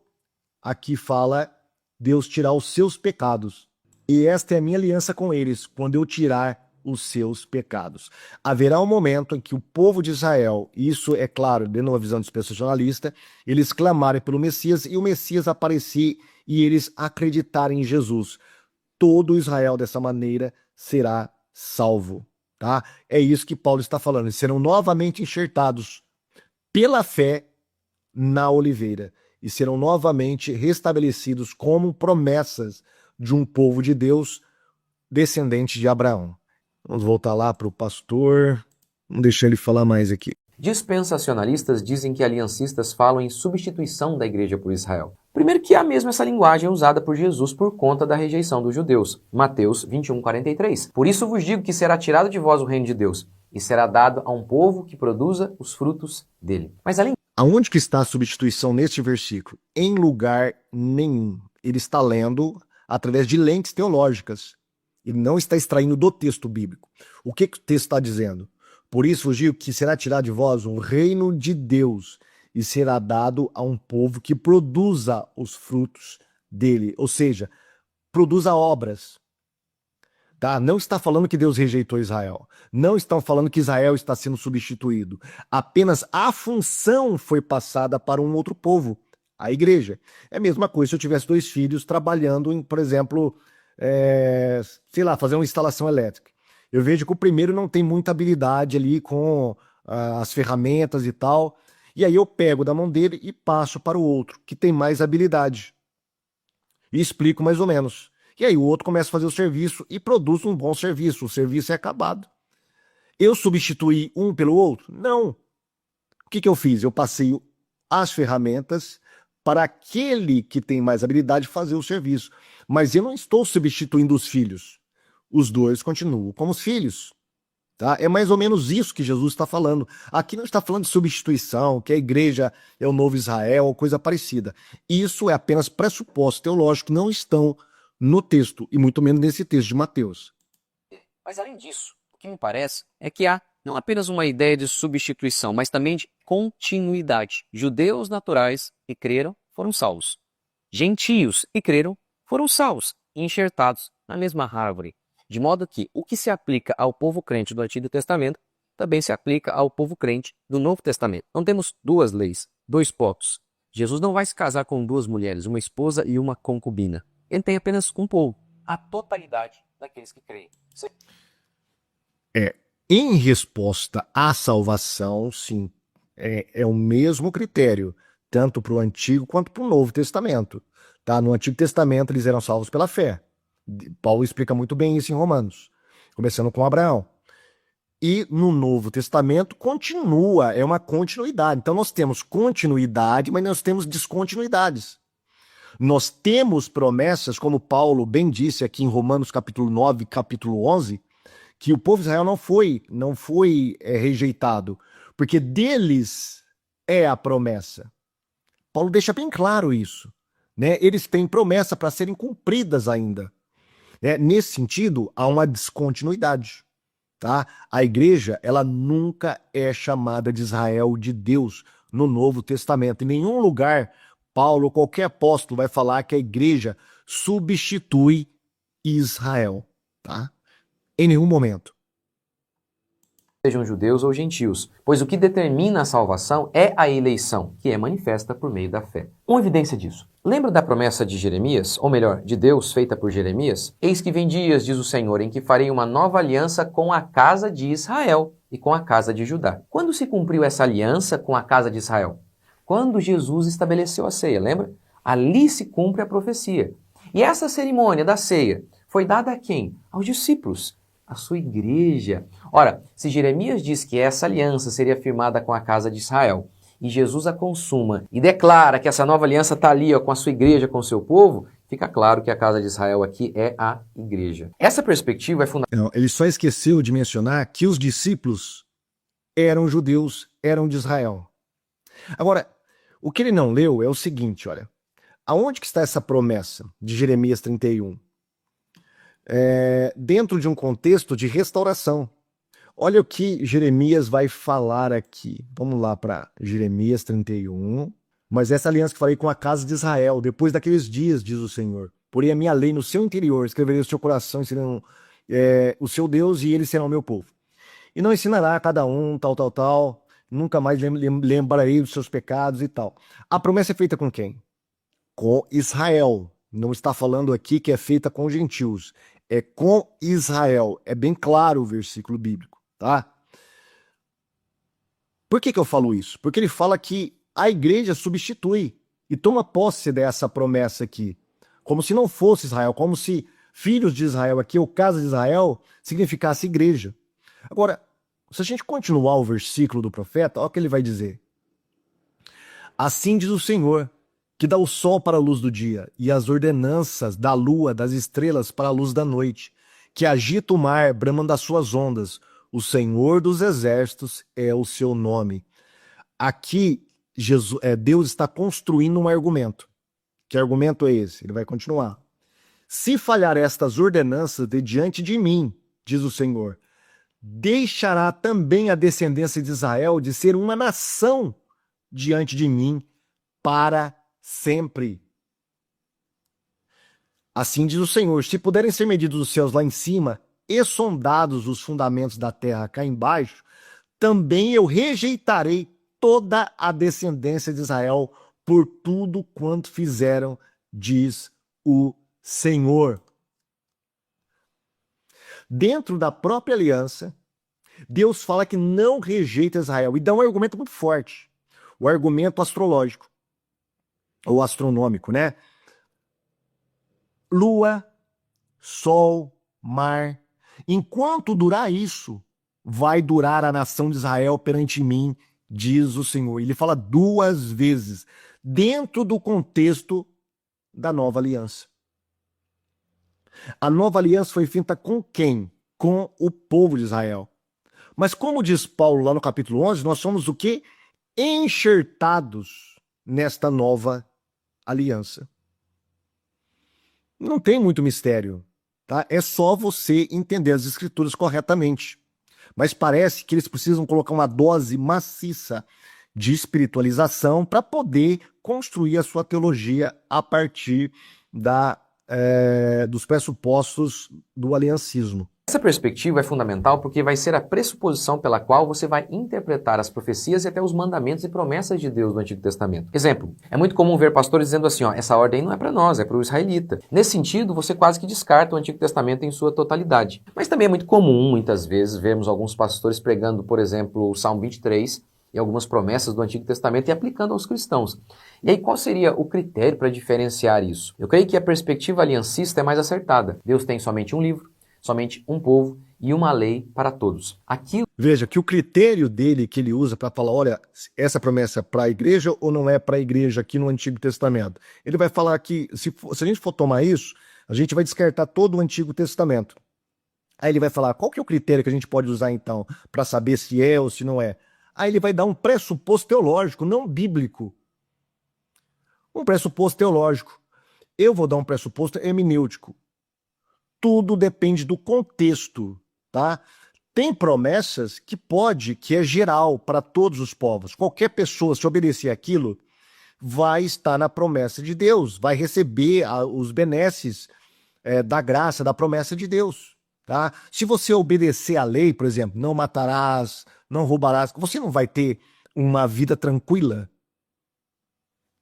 aqui fala Deus tirar os seus pecados. E esta é a minha aliança com eles, quando eu tirar os seus pecados. Haverá um momento em que o povo de Israel, e isso é claro, dentro de uma visão dispensacionalista, eles clamarem pelo Messias e o Messias aparecer e eles acreditarem em Jesus. Todo Israel dessa maneira será salvo, tá? É isso que Paulo está falando. Eles serão novamente enxertados pela fé na oliveira e serão novamente restabelecidos como promessas de um povo de Deus descendente de Abraão. Vamos voltar lá para o pastor. Vamos deixar ele falar mais aqui. Dispensacionalistas dizem que aliancistas falam em substituição da igreja por Israel. Primeiro que há mesmo essa linguagem usada por Jesus por conta da rejeição dos judeus. Mateus 21:43. Por isso vos digo que será tirado de vós o reino de Deus e será dado a um povo que produza os frutos dele. Mas além Aonde que está a substituição neste versículo? Em lugar nenhum. Ele está lendo através de lentes teológicas. Ele não está extraindo do texto bíblico. O que o texto está dizendo? Por isso vos digo que será tirado de vós o reino de Deus e será dado a um povo que produza os frutos dele. Ou seja, produza obras. Tá? Não está falando que Deus rejeitou Israel. Não estão falando que Israel está sendo substituído. Apenas a função foi passada para um outro povo, a igreja. É a mesma coisa se eu tivesse 2 filhos trabalhando em, por exemplo, sei lá, fazer uma instalação elétrica. Eu vejo que o primeiro não tem muita habilidade ali com as ferramentas e tal. E aí eu pego da mão dele e passo para o outro, que tem mais habilidade. E explico mais ou menos. E aí o outro começa a fazer o serviço e produz um bom serviço. O serviço é acabado. Eu substituí um pelo outro? Não. O que eu fiz? Eu passei as ferramentas para aquele que tem mais habilidade fazer o serviço. Mas eu não estou substituindo os filhos. Os 2 continuam como os filhos. Tá? É mais ou menos isso que Jesus está falando. Aqui não está falando de substituição, que a igreja é o novo Israel ou coisa parecida. Isso é apenas pressuposto teológico, não estão no texto, e muito menos nesse texto de Mateus. Mas além disso, o que me parece é que há não apenas uma ideia de substituição, mas também de continuidade. Judeus naturais que creram foram salvos. Gentios que creram foram salvos e enxertados na mesma árvore. De modo que o que se aplica ao povo crente do Antigo Testamento também se aplica ao povo crente do Novo Testamento. Não temos 2 leis, 2 povos. Jesus não vai se casar com 2 mulheres, uma esposa e uma concubina. Ele tem apenas um povo, a totalidade daqueles que creem. Em resposta à salvação, sim, é o mesmo critério, tanto para o Antigo quanto para o Novo Testamento. Tá? No Antigo Testamento eles eram salvos pela fé. Paulo explica muito bem isso em Romanos, começando com Abraão. E no Novo Testamento continua, é uma continuidade. Então nós temos continuidade, mas nós temos descontinuidades. Nós temos promessas, como Paulo bem disse aqui em Romanos capítulo 9, capítulo 11, que o povo de Israel não foi rejeitado, porque deles é a promessa. Paulo deixa bem claro isso. Né? Eles têm promessa para serem cumpridas ainda. Nesse sentido, há uma descontinuidade. Tá? A igreja, ela nunca é chamada de Israel de Deus no Novo Testamento. Em nenhum lugar, Paulo ou qualquer apóstolo vai falar que a igreja substitui Israel. Tá? Em nenhum momento. Sejam judeus ou gentios, pois o que determina a salvação é a eleição, que é manifesta por meio da fé. Uma evidência disso. Lembra da promessa de Jeremias, ou melhor, de Deus feita por Jeremias? Eis que vem dias, diz o Senhor, em que farei uma nova aliança com a casa de Israel e com a casa de Judá. Quando se cumpriu essa aliança com a casa de Israel? Quando Jesus estabeleceu a ceia, lembra? Ali se cumpre a profecia. E essa cerimônia da ceia foi dada a quem? Aos discípulos, à sua igreja. Ora, se Jeremias diz que essa aliança seria firmada com a casa de Israel, e Jesus a consuma e declara que essa nova aliança está ali, ó, com a sua igreja, com o seu povo, fica claro que a casa de Israel aqui é a igreja. Essa perspectiva é fundamental. Não, ele só esqueceu de mencionar que os discípulos eram judeus, eram de Israel. Agora, o que ele não leu é o seguinte, olha. Aonde que está essa promessa de Jeremias 31? Dentro de um contexto de restauração. Olha o que Jeremias vai falar aqui. Vamos lá para Jeremias 31. Mas essa aliança que falei com a casa de Israel, depois daqueles dias, diz o Senhor. Porém a minha lei no seu interior, escreverei no seu coração, e serão o seu Deus e eles serão o meu povo. E não ensinará a cada um, tal, nunca mais lembrarei dos seus pecados e tal. A promessa é feita com quem? Com Israel. Não está falando aqui que é feita com gentios. É com Israel. É bem claro o versículo bíblico, tá? Por que eu falo isso? Porque ele fala que a igreja substitui e toma posse dessa promessa aqui. Como se não fosse Israel, como se filhos de Israel aqui, ou casa de Israel, significasse igreja. Agora, se a gente continuar o versículo do profeta, olha o que ele vai dizer. Assim diz o Senhor, que dá o sol para a luz do dia, e as ordenanças da lua, das estrelas para a luz da noite, que agita o mar, bramando as suas ondas. O Senhor dos exércitos é o seu nome. Aqui, Deus está construindo um argumento. Que argumento é esse? Ele vai continuar. Se falhar estas ordenanças de diante de mim, diz o Senhor, deixará também a descendência de Israel de ser uma nação diante de mim para sempre. Assim diz o Senhor, se puderem ser medidos os céus lá em cima e sondados os fundamentos da terra cá embaixo, também eu rejeitarei toda a descendência de Israel por tudo quanto fizeram, diz o Senhor. Dentro da própria aliança, Deus fala que não rejeita Israel e dá um argumento muito forte, o argumento astrológico. Ou astronômico, né? Lua, sol, mar. Enquanto durar isso, vai durar a nação de Israel perante mim, diz o Senhor. Ele fala 2 vezes, dentro do contexto da nova aliança. A nova aliança foi feita com quem? Com o povo de Israel. Mas como diz Paulo lá no capítulo 11, nós somos o quê? Enxertados nesta nova aliança. Não tem muito mistério, tá? É só você entender as escrituras corretamente. Mas parece que eles precisam colocar uma dose maciça de espiritualização para poder construir a sua teologia a partir dos pressupostos do aliancismo. Essa perspectiva é fundamental porque vai ser a pressuposição pela qual você vai interpretar as profecias e até os mandamentos e promessas de Deus do Antigo Testamento. Exemplo, é muito comum ver pastores dizendo assim, ó, essa ordem não é para nós, é para o israelita. Nesse sentido, você quase que descarta o Antigo Testamento em sua totalidade. Mas também é muito comum, muitas vezes, vermos alguns pastores pregando, por exemplo, o Salmo 23 e algumas promessas do Antigo Testamento e aplicando aos cristãos. E aí, qual seria o critério para diferenciar isso? Eu creio que a perspectiva aliancista é mais acertada. Deus tem somente um livro, somente um povo e uma lei para todos. Veja que o critério dele que ele usa para falar, olha, essa promessa é para a igreja ou não é para a igreja aqui no Antigo Testamento. Ele vai falar que se a gente for tomar isso, a gente vai descartar todo o Antigo Testamento. Aí ele vai falar, qual que é o critério que a gente pode usar então para saber se é ou se não é? Aí ele vai dar um pressuposto teológico, não bíblico. Um pressuposto teológico. Eu vou dar um pressuposto hermenêutico. Tudo depende do contexto, tá? Tem promessas que é geral para todos os povos. Qualquer pessoa, se obedecer aquilo, vai estar na promessa de Deus, vai receber os benesses da graça, da promessa de Deus, tá? Se você obedecer à lei, por exemplo, não matarás, não roubarás, você não vai ter uma vida tranquila.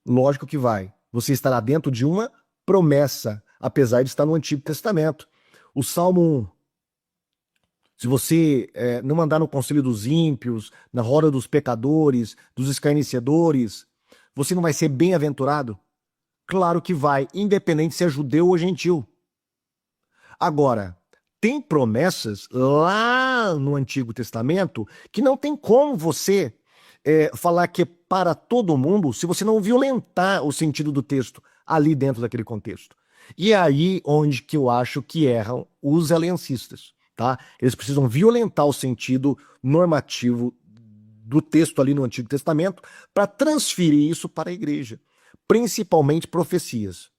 Lógico que vai. Você estará dentro de uma promessa, apesar de estar no Antigo Testamento. O Salmo 1. Se você não andar no conselho dos ímpios, na roda dos pecadores, dos escarnecedores, você não vai ser bem-aventurado. Claro que vai, independente se é judeu ou gentil. Agora, tem promessas lá no Antigo Testamento que não tem como você falar que é para todo mundo se você não violentar o sentido do texto ali dentro daquele contexto. E é aí onde que eu acho que erram os aliancistas, tá? Eles precisam violentar o sentido normativo do texto ali no Antigo Testamento para transferir isso para a igreja, principalmente profecias,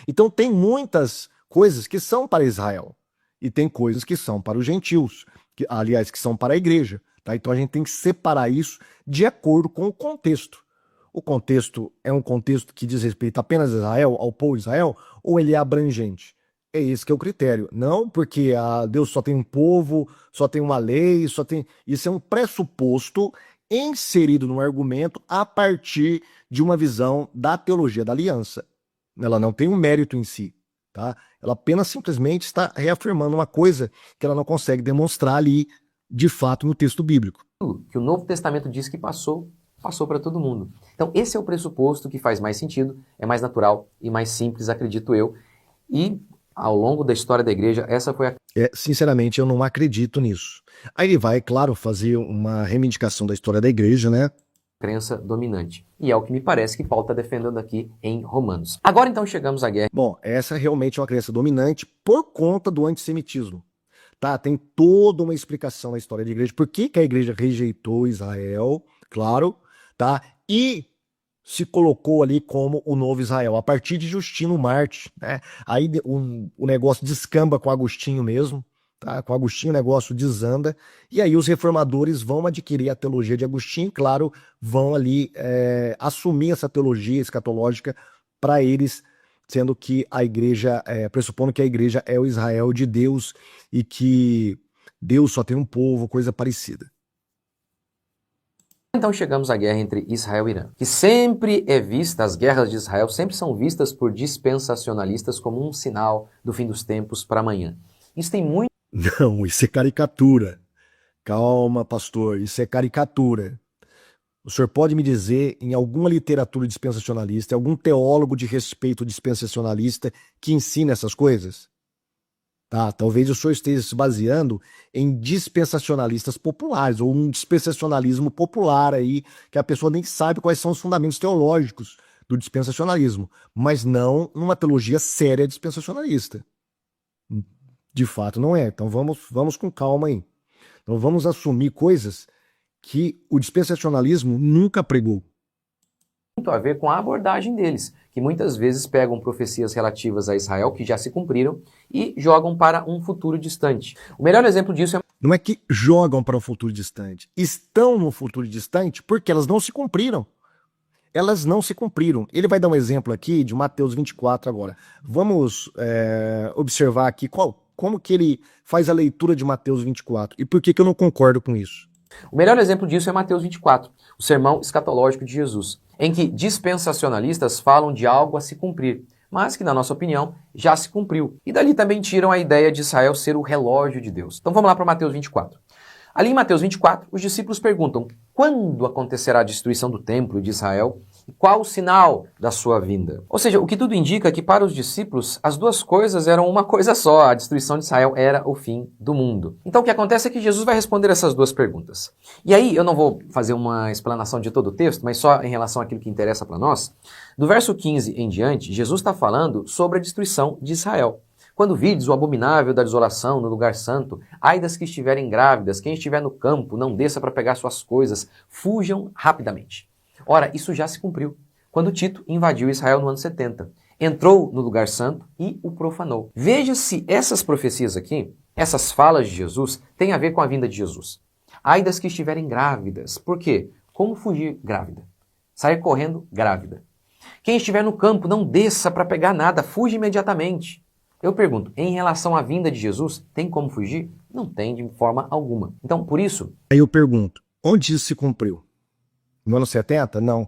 Então tem muitas coisas que são para Israel e tem coisas que são para os gentios, aliás, que são para a igreja, tá? Então a gente tem que separar isso de acordo com o contexto. O contexto é um contexto que diz respeito apenas a Israel, ao povo de Israel, ou ele é abrangente? É esse que é o critério. Não porque Deus só tem um povo, só tem uma lei, só tem. Isso é um pressuposto inserido no argumento a partir de uma visão da teologia da aliança. Ela não tem um mérito em si, tá? Ela apenas simplesmente está reafirmando uma coisa que ela não consegue demonstrar ali, de fato, no texto bíblico. Que o Novo Testamento diz que passou para todo mundo. Então esse é o pressuposto que faz mais sentido, é mais natural e mais simples, acredito eu. E ao longo da história da igreja, essa foi a sinceramente, eu não acredito nisso. Aí ele vai, claro, fazer uma reivindicação da história da igreja, né? crença dominante. E é o que me parece que Paulo está defendendo aqui em Romanos. Agora então chegamos à guerra. Bom, essa realmente é uma crença dominante por conta do antissemitismo. Tá? Tem toda uma explicação na história da igreja. Por que que a igreja rejeitou Israel, claro, tá? E se colocou ali como o novo Israel, a partir de Justino Marte, né? Aí o negócio descamba com Agostinho mesmo, tá? Com Agostinho o negócio desanda, e aí os reformadores vão adquirir a teologia de Agostinho, claro, vão ali assumir essa teologia escatológica para eles, sendo que a igreja, pressupondo que a igreja é o Israel de Deus e que Deus só tem um povo, coisa parecida. Então chegamos à guerra entre Israel e Irã, que sempre é vista, as guerras de Israel sempre são vistas por dispensacionalistas como um sinal do fim dos tempos para amanhã. Isso tem muito... Não, isso é caricatura. Calma, pastor, isso é caricatura. O senhor pode me dizer, em alguma literatura dispensacionalista, algum teólogo de respeito dispensacionalista que ensina essas coisas? Tá, talvez o senhor esteja se baseando em dispensacionalistas populares, ou um dispensacionalismo popular aí, que a pessoa nem sabe quais são os fundamentos teológicos do dispensacionalismo, mas não numa teologia séria dispensacionalista. De fato, não é. Então vamos com calma aí. Então vamos assumir coisas que o dispensacionalismo nunca pregou. Muito a ver com a abordagem deles, que muitas vezes pegam profecias relativas a Israel que já se cumpriram e jogam para um futuro distante. O melhor exemplo disso é... Não é que jogam para um futuro distante, estão no futuro distante porque elas não se cumpriram. Elas não se cumpriram. Ele vai dar um exemplo aqui de Mateus 24 agora. Vamos observar aqui como que ele faz a leitura de Mateus 24 e por que eu não concordo com isso. O melhor exemplo disso é Mateus 24, o sermão escatológico de Jesus, em que dispensacionalistas falam de algo a se cumprir, mas que, na nossa opinião, já se cumpriu. E dali também tiram a ideia de Israel ser o relógio de Deus. Então vamos lá para Mateus 24. Ali em Mateus 24, os discípulos perguntam: quando acontecerá a destruição do templo de Israel? E qual o sinal da sua vinda? Ou seja, o que tudo indica é que para os discípulos as duas coisas eram uma coisa só. A destruição de Israel era o fim do mundo. Então o que acontece é que Jesus vai responder essas duas perguntas. E aí eu não vou fazer uma explanação de todo o texto, mas só em relação àquilo que interessa para nós. Do verso 15 em diante, Jesus está falando sobre a destruição de Israel. Quando virdes o abominável da desolação no lugar santo, ai das que estiverem grávidas, quem estiver no campo, não desça para pegar suas coisas, fujam rapidamente. Ora, isso já se cumpriu, quando Tito invadiu Israel no ano 70. Entrou no lugar santo e o profanou. Veja se essas profecias aqui, essas falas de Jesus, têm a ver com a vinda de Jesus. Ai das que estiverem grávidas. Por quê? Como fugir grávida? Sair correndo grávida. Quem estiver no campo, não desça para pegar nada, fuja imediatamente. Eu pergunto, em relação à vinda de Jesus, tem como fugir? Não tem de forma alguma. Então, por isso... Aí eu pergunto, onde isso se cumpriu? No ano 70? Não.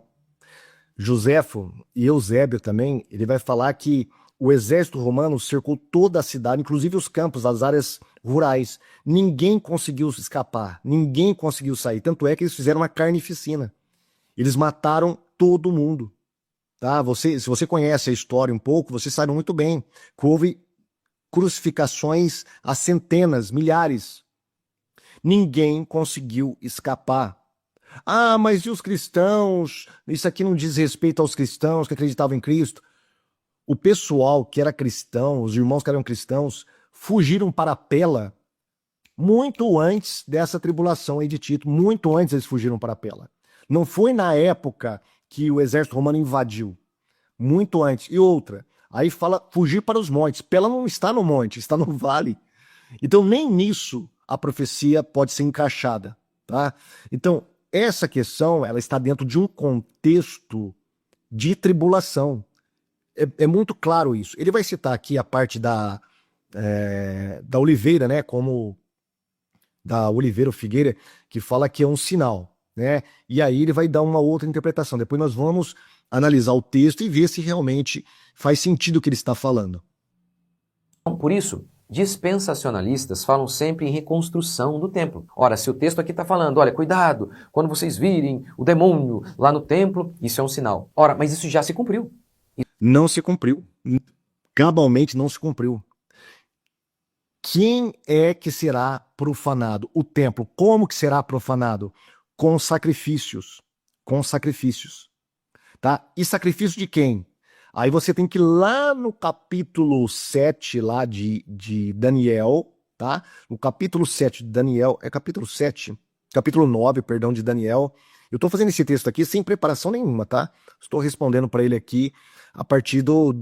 Joséfo e Eusébio também, ele vai falar que o exército romano cercou toda a cidade, inclusive os campos, as áreas rurais. Ninguém conseguiu escapar, ninguém conseguiu sair. Tanto é que eles fizeram uma carnificina. Eles mataram todo mundo. tá? Se você conhece a história um pouco, você sabe muito bem que houve crucificações a centenas, milhares. Ninguém conseguiu escapar. Ah, mas e os cristãos? Isso aqui não diz respeito aos cristãos que acreditavam em Cristo. O pessoal que era cristão, os irmãos que eram cristãos, fugiram para Pela muito antes dessa tribulação aí de Tito, muito antes eles fugiram para Pela. Não foi na época que o exército romano invadiu, muito antes. E outra, aí fala fugir para os montes. Pela não está no monte, está no vale. Então nem nisso a profecia pode ser encaixada, tá? Então essa questão, ela está dentro de um contexto de tribulação. É muito claro isso. Ele vai citar aqui a parte da Oliveira, né? Como da Oliveira ou Figueira, que fala que é um sinal, né? E aí ele vai dar uma outra interpretação. Depois nós vamos analisar o texto e ver se realmente faz sentido o que ele está falando. Por isso, dispensacionalistas falam sempre em reconstrução do templo. Ora, se o texto aqui está falando, olha, cuidado, quando vocês virem o demônio lá no templo, isso é um sinal. Ora, mas isso já se cumpriu. Não se cumpriu. Cabalmente não se cumpriu. Quem é que será profanado? O templo. Como que será profanado? Com sacrifícios. Com sacrifícios. Tá? E sacrifício de quem? Aí você tem que ir lá no capítulo 7 lá de Daniel, tá? No capítulo 7 de Daniel, capítulo 9, perdão, de Daniel. Eu estou fazendo esse texto aqui sem preparação nenhuma, tá? Estou respondendo para ele aqui a partir do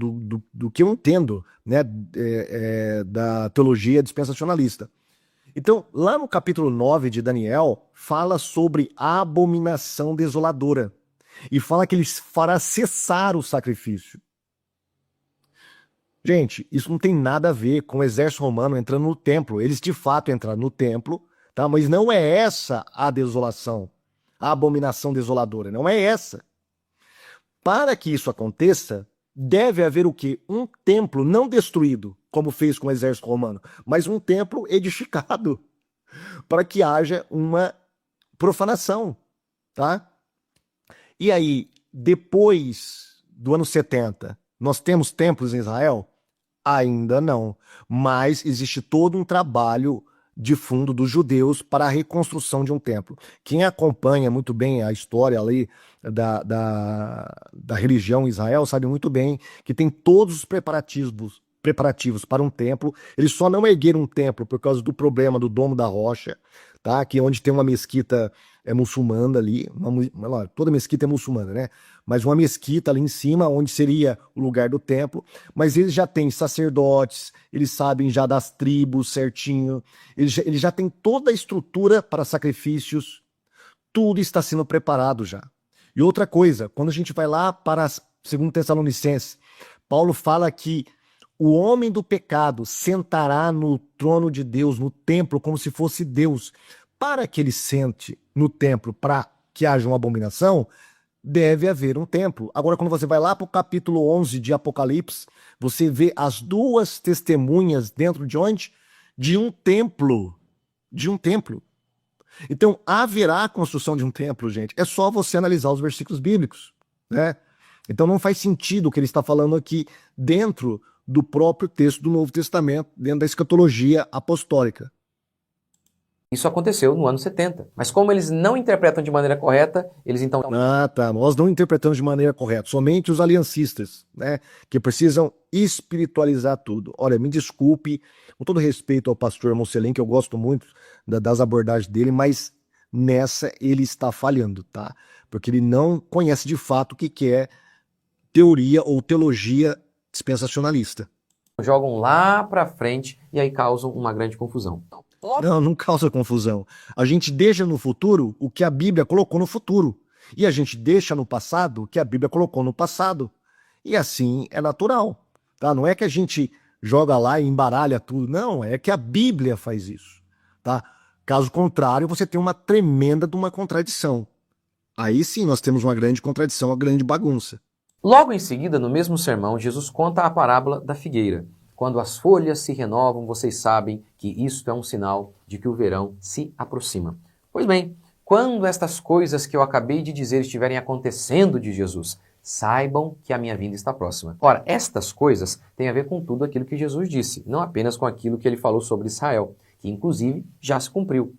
que eu entendo, né, da teologia dispensacionalista. Então, lá no capítulo 9 de Daniel, fala sobre a abominação desoladora. E fala que ele fará cessar o sacrifício. Gente, isso não tem nada a ver com o exército romano entrando no templo. Eles de fato entraram no templo, tá? Mas não é essa a desolação, a abominação desoladora. Não é essa. Para que isso aconteça, deve haver o quê? Um templo não destruído, como fez com o exército romano, mas um templo edificado, para que haja uma profanação, tá? E aí, depois do ano 70, nós temos templos em Israel? Ainda não. Mas existe todo um trabalho de fundo dos judeus para a reconstrução de um templo. Quem acompanha muito bem a história ali da religião em Israel sabe muito bem que tem todos os preparativos para um templo. Eles só não ergueram um templo por causa do problema do Domo da Rocha, tá? Que é onde tem uma mesquita muçulmana ali, toda mesquita é muçulmana, né? Mas uma mesquita ali em cima, onde seria o lugar do templo, mas eles já têm sacerdotes, eles sabem já das tribos certinho, eles já têm toda a estrutura para sacrifícios, tudo está sendo preparado já. E outra coisa, quando a gente vai lá para 2 Tessalonicenses, Paulo fala que o homem do pecado sentará no trono de Deus, no templo, como se fosse Deus. Para que ele sente no templo, para que haja uma abominação, deve haver um templo. Agora, quando você vai lá para o capítulo 11 de Apocalipse, você vê as duas testemunhas dentro de onde? De um templo. De um templo. Então, haverá a construção de um templo, gente. É só você analisar os versículos bíblicos, né? Então, não faz sentido o que ele está falando aqui dentro do próprio texto do Novo Testamento, dentro da escatologia apostólica. Isso aconteceu no ano 70. Mas como eles não interpretam de maneira correta, eles então... Ah, tá. Nós não interpretamos de maneira correta. Somente os aliancistas, né? Que precisam espiritualizar tudo. Olha, me desculpe, com todo respeito ao pastor Mocelin, que eu gosto muito das abordagens dele, mas nessa ele está falhando, tá? Porque ele não conhece de fato o que é teoria ou teologia dispensacionalista. Jogam lá para frente e aí causam uma grande confusão. Não causa confusão. A gente deixa no futuro o que a Bíblia colocou no futuro. E a gente deixa no passado o que a Bíblia colocou no passado. E assim é natural. Tá? Não é que a gente joga lá e embaralha tudo. Não, é que a Bíblia faz isso. Tá? Caso contrário, você tem uma tremenda de uma contradição. Aí sim nós temos uma grande contradição, uma grande bagunça. Logo em seguida, no mesmo sermão, Jesus conta a parábola da figueira. Quando as folhas se renovam, vocês sabem que isto é um sinal de que o verão se aproxima. Pois bem, quando estas coisas que eu acabei de dizer estiverem acontecendo, diz Jesus, saibam que a minha vinda está próxima. Ora, estas coisas têm a ver com tudo aquilo que Jesus disse, não apenas com aquilo que ele falou sobre Israel, que inclusive já se cumpriu.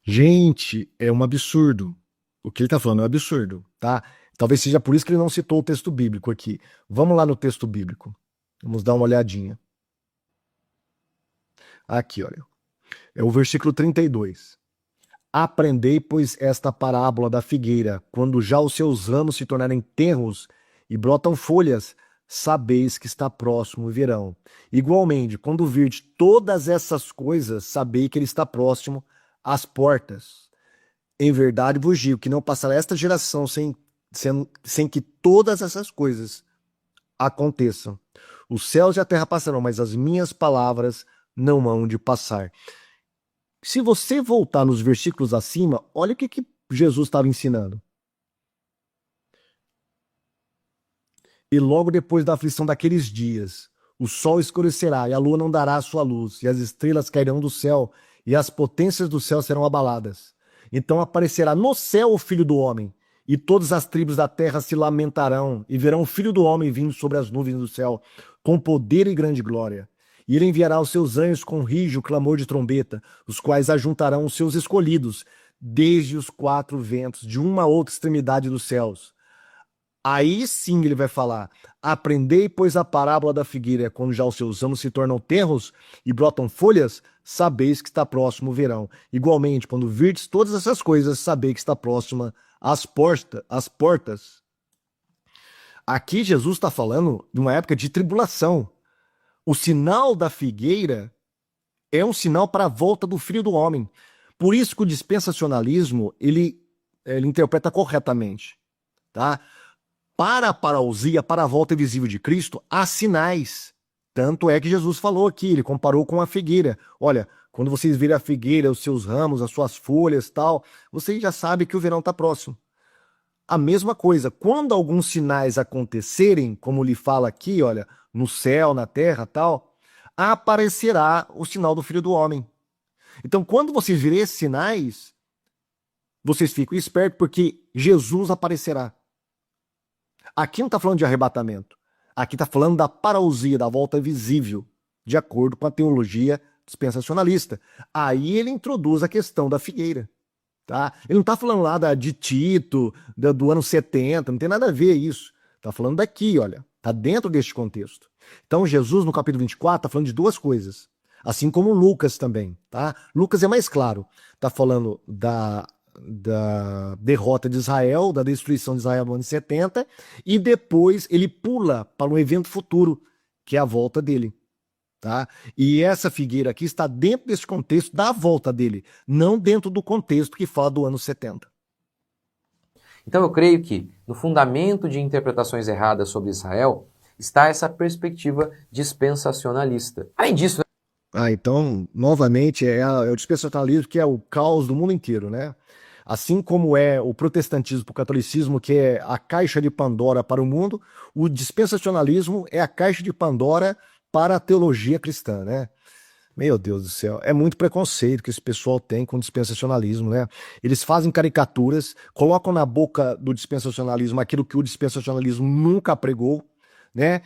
Gente, é um absurdo. O que ele está falando é um absurdo, tá? Talvez seja por isso que ele não citou o texto bíblico aqui. Vamos lá no texto bíblico. Vamos dar uma olhadinha. Aqui, olha. É o versículo 32. Aprendei, pois, esta parábola da figueira, quando já os seus ramos se tornarem tenros e brotam folhas, sabeis que está próximo o verão. Igualmente, quando virdes todas essas coisas, sabei que ele está próximo às portas. Em verdade vos digo que não passará esta geração sem que todas essas coisas aconteçam. Os céus e a terra passarão, mas as minhas palavras não hão de passar. Se você voltar nos versículos acima, olha o que Jesus estava ensinando. E logo depois da aflição daqueles dias, o sol escurecerá e a lua não dará a sua luz, e as estrelas cairão do céu, e as potências do céu serão abaladas. Então aparecerá no céu o Filho do Homem, e todas as tribos da terra se lamentarão, e verão o Filho do Homem vindo sobre as nuvens do céu, com poder e grande glória. E ele enviará os seus anjos com rijo, clamor de trombeta, os quais ajuntarão os seus escolhidos, desde os quatro ventos, de uma a outra extremidade dos céus. Aí sim ele vai falar: aprendei, pois, a parábola da figueira, quando já os seus ramos se tornam tenros e brotam folhas, sabeis que está próximo o verão. Igualmente, quando virdes todas essas coisas, sabei que está próxima as portas. Aqui Jesus está falando de uma época de tribulação. O sinal da figueira é um sinal para a volta do Filho do Homem. Por isso que o dispensacionalismo ele interpreta corretamente, tá? Para a parousia, para a volta visível de Cristo, há sinais. Tanto é que Jesus falou aqui, ele comparou com a figueira. Olha, quando vocês virem a figueira, os seus ramos, as suas folhas, tal, vocês já sabem que o verão está próximo. A mesma coisa, quando alguns sinais acontecerem, como lhe fala aqui, olha, no céu, na terra, tal, aparecerá o sinal do Filho do Homem. Então, quando vocês virem esses sinais, vocês ficam espertos, porque Jesus aparecerá. Aqui não está falando de arrebatamento. Aqui está falando da parousia, da volta visível, de acordo com a teologia dispensacionalista. Aí ele introduz a questão da figueira. Tá? Ele não está falando lá de Tito, do ano 70, não tem nada a ver isso. Está falando daqui, olha. Está dentro deste contexto. Então Jesus, no capítulo 24, está falando de duas coisas. Assim como Lucas também. Tá? Lucas é mais claro. Está falando da derrota de Israel, da destruição de Israel no ano 70, e depois ele pula para um evento futuro, que é a volta dele. Tá? E essa figueira aqui está dentro desse contexto da volta dele, não dentro do contexto que fala do ano 70. Então eu creio que no fundamento de interpretações erradas sobre Israel está essa perspectiva dispensacionalista. Além disso, Então, novamente, é o dispensacionalismo que é o caos do mundo inteiro, né? Assim como é o protestantismo para o catolicismo, que é a caixa de Pandora para o mundo, o dispensacionalismo é a caixa de Pandora para a teologia cristã, né? Meu Deus do céu, é muito preconceito que esse pessoal tem com o dispensacionalismo, né? Eles fazem caricaturas, colocam na boca do dispensacionalismo aquilo que o dispensacionalismo nunca pregou, né?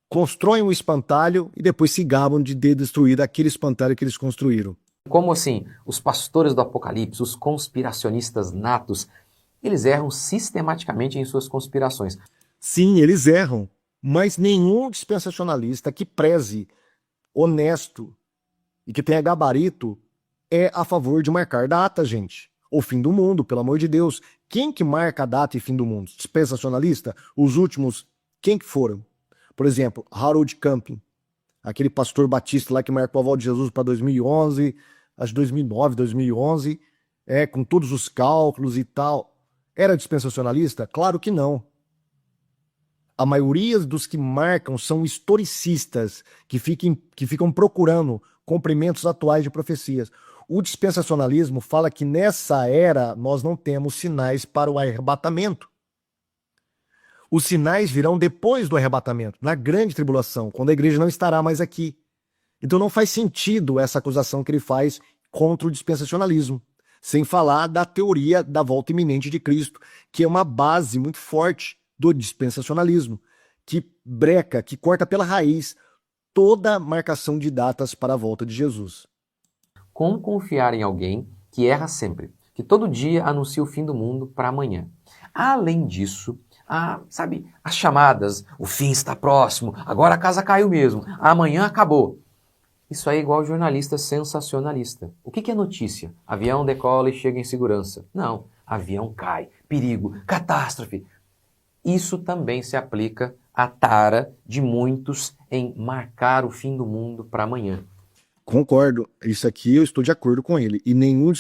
Constroem um espantalho e depois se gabam de ter destruído aquele espantalho que eles construíram. como assim, os pastores do Apocalipse, os conspiracionistas natos, eles erram sistematicamente em suas conspirações. Sim, eles erram, mas nenhum dispensacionalista que preze honesto e que tenha gabarito é a favor de marcar data, gente. O fim do mundo, pelo amor de Deus. Quem que marca a data e fim do mundo? Dispensacionalista? Os últimos, quem que foram? Por exemplo, Harold Camping, aquele pastor batista lá que marcou a volta de Jesus para 2011, acho 2009, 2011, com todos os cálculos e tal. Era dispensacionalista? Claro que não. A maioria dos que marcam são historicistas, que ficam procurando cumprimentos atuais de profecias. O dispensacionalismo fala que nessa era nós não temos sinais para o arrebatamento. Os sinais virão depois do arrebatamento, na grande tribulação, quando a igreja não estará mais aqui. Então não faz sentido essa acusação que ele faz contra o dispensacionalismo, sem falar da teoria da volta iminente de Cristo, que é uma base muito forte do dispensacionalismo, que breca, que corta pela raiz toda marcação de datas para a volta de Jesus. Como confiar em alguém que erra sempre, que todo dia anuncia o fim do mundo para amanhã? Além disso, as chamadas, o fim está próximo, agora a casa caiu mesmo, amanhã acabou. Isso aí é igual jornalista sensacionalista. O que é notícia? Avião decola e chega em segurança. Não, avião cai, perigo, catástrofe. Isso também se aplica à tara de muitos em marcar o fim do mundo para amanhã. Concordo, isso aqui eu estou de acordo com ele. E nenhum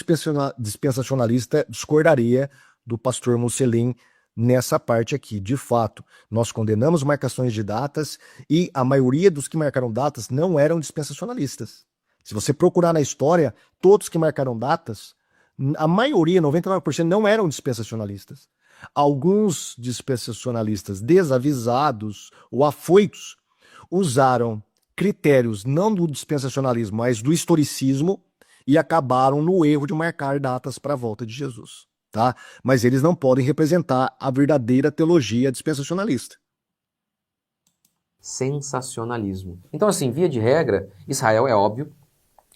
dispensacionalista discordaria do pastor Musselin nessa parte aqui. De fato, nós condenamos marcações de datas e a maioria dos que marcaram datas não eram dispensacionalistas. Se você procurar na história, todos que marcaram datas, a maioria, 99%, não eram dispensacionalistas. Alguns dispensacionalistas desavisados ou afoitos usaram critérios não do dispensacionalismo, mas do historicismo e acabaram no erro de marcar datas para a volta de Jesus. Tá? Mas eles não podem representar a verdadeira teologia dispensacionalista. Sensacionalismo. Então, assim, via de regra, Israel é óbvio,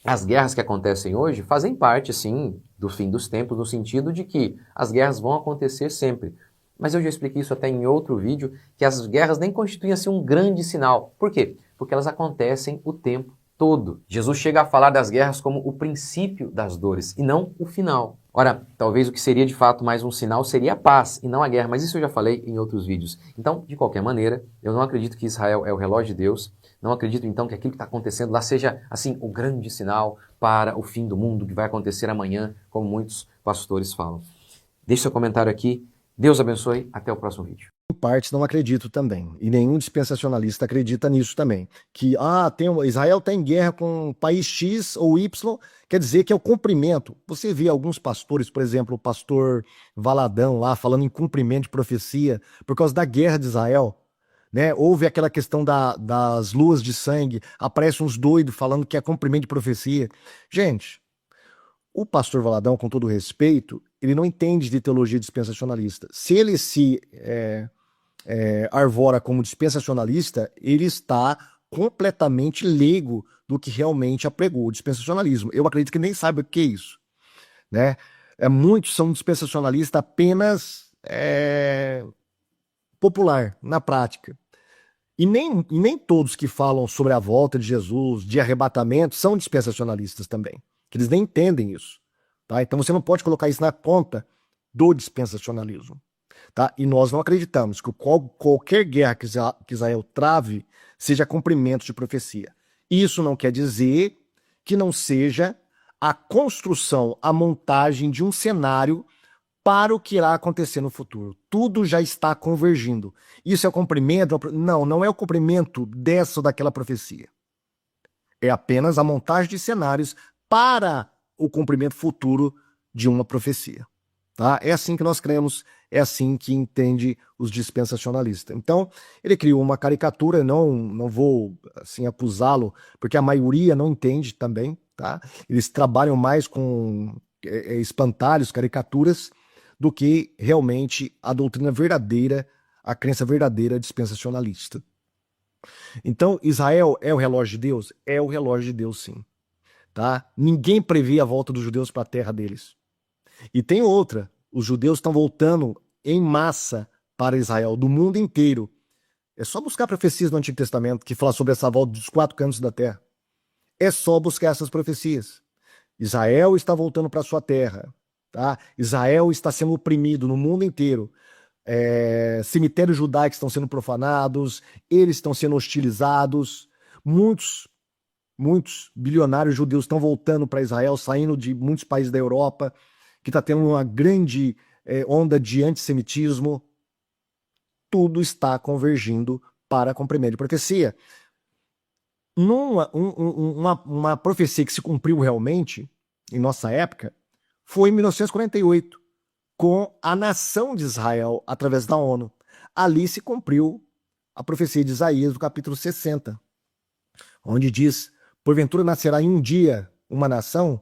as guerras que acontecem hoje fazem parte, sim, do fim dos tempos, no sentido de que as guerras vão acontecer sempre. Mas eu já expliquei isso até em outro vídeo, que as guerras nem constituem assim um grande sinal. Por quê? Porque elas acontecem o tempo todo. Jesus chega a falar das guerras como o princípio das dores e não o final. Ora, talvez o que seria de fato mais um sinal seria a paz e não a guerra, mas isso eu já falei em outros vídeos. Então, de qualquer maneira, eu não acredito que Israel é o relógio de Deus, não acredito então que aquilo que está acontecendo lá seja, assim, o grande sinal para o fim do mundo que vai acontecer amanhã, como muitos pastores falam. Deixe seu comentário aqui. Deus abençoe. Até o próximo vídeo. Em partes não acredito também, e nenhum dispensacionalista acredita nisso também, que Israel está em guerra com um país X ou Y, quer dizer que é o cumprimento. Você vê alguns pastores, por exemplo, o pastor Valadão lá falando em cumprimento de profecia por causa da guerra de Israel, né? Houve aquela questão das luas de sangue, aparecem uns doidos falando que é cumprimento de profecia. Gente, o pastor Valadão, com todo respeito, ele não entende de teologia dispensacionalista. Se ele se arvora como dispensacionalista, ele está completamente leigo do que realmente apregou o dispensacionalismo. Eu acredito que nem sabe o que é isso, né? Muitos são dispensacionalistas apenas popular, na prática. E nem todos que falam sobre a volta de Jesus, de arrebatamento, são dispensacionalistas também, que eles nem entendem isso. Tá? Então você não pode colocar isso na conta do dispensacionalismo. Tá? E nós não acreditamos que qualquer guerra que Israel trave seja cumprimento de profecia. Isso não quer dizer que não seja a construção, a montagem de um cenário para o que irá acontecer no futuro. Tudo já está convergindo. Isso é o cumprimento? Não, não é o cumprimento dessa ou daquela profecia. É apenas a montagem de cenários para o cumprimento futuro de uma profecia. Tá? É assim que nós cremos, é assim que entende os dispensacionalistas. Então, ele criou uma caricatura, não vou assim acusá-lo, porque a maioria não entende também. Tá? Eles trabalham mais com espantalhos, caricaturas, do que realmente a doutrina verdadeira, a crença verdadeira dispensacionalista. Então, Israel é o relógio de Deus? É o relógio de Deus, sim. Tá? Ninguém prevê a volta dos judeus para a terra deles. E tem outra, os judeus estão voltando em massa para Israel, do mundo inteiro. É só buscar profecias no Antigo Testamento que falam sobre essa volta dos 4 cantos da terra. É só buscar essas profecias. Israel está voltando para sua terra. Tá? Israel está sendo oprimido no mundo inteiro. Cemitérios judaicos estão sendo profanados, eles estão sendo hostilizados. Muitos bilionários judeus estão voltando para Israel, saindo de muitos países da Europa, que está tendo uma grande onda de antissemitismo. Tudo está convergindo para cumprimento de profecia. Uma profecia que se cumpriu realmente, em nossa época, foi em 1948, com a nação de Israel através da ONU. Ali se cumpriu a profecia de Isaías, do capítulo 60, onde diz: porventura nascerá em um dia uma nação?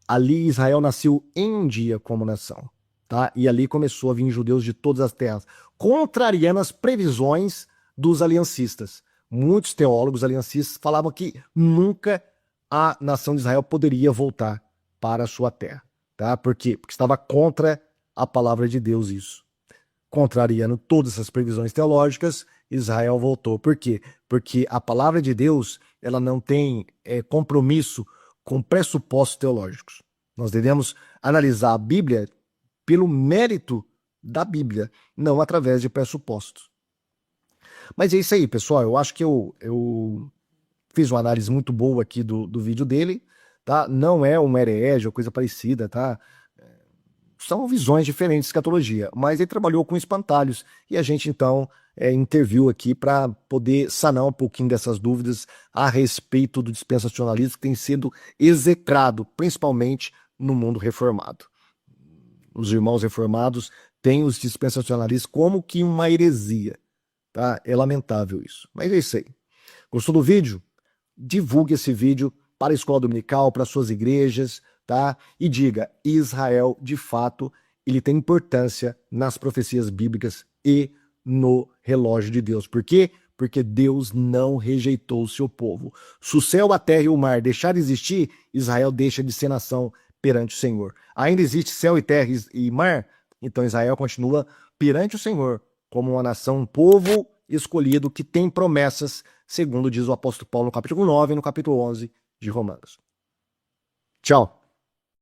Ali Israel nasceu em um dia como nação. tá? E ali começou a vir judeus de todas as terras, contrariando as previsões dos aliancistas. Muitos teólogos aliancistas falavam que nunca a nação de Israel poderia voltar para a sua terra, tá? Por quê? Porque estava contra a palavra de Deus isso. Contrariando todas essas previsões teológicas, Israel voltou. Por quê? Porque a palavra de Deus, ela não tem compromisso com pressupostos teológicos. Nós devemos analisar a Bíblia pelo mérito da Bíblia, não através de pressupostos. Mas é isso aí, pessoal. Eu acho que eu fiz uma análise muito boa aqui do vídeo dele, tá? Não é uma herege ou coisa parecida, tá? São visões diferentes de escatologia, mas ele trabalhou com espantalhos e a gente então interviu aqui para poder sanar um pouquinho dessas dúvidas a respeito do dispensacionalismo que tem sido execrado, principalmente no mundo reformado. Os irmãos reformados têm os dispensacionalistas como que uma heresia, tá? É lamentável isso, mas é isso aí. Gostou do vídeo? Divulgue esse vídeo para a escola dominical, para suas igrejas, tá? E diga, Israel, de fato, ele tem importância nas profecias bíblicas e no relógio de Deus. Por quê? Porque Deus não rejeitou o seu povo. Se o céu, a terra e o mar deixarem de existir, Israel deixa de ser nação perante o Senhor. Ainda existe céu e terra e mar, então Israel continua perante o Senhor como uma nação, um povo escolhido que tem promessas, segundo diz o apóstolo Paulo no capítulo 9 e no capítulo 11 de Romanos. Tchau.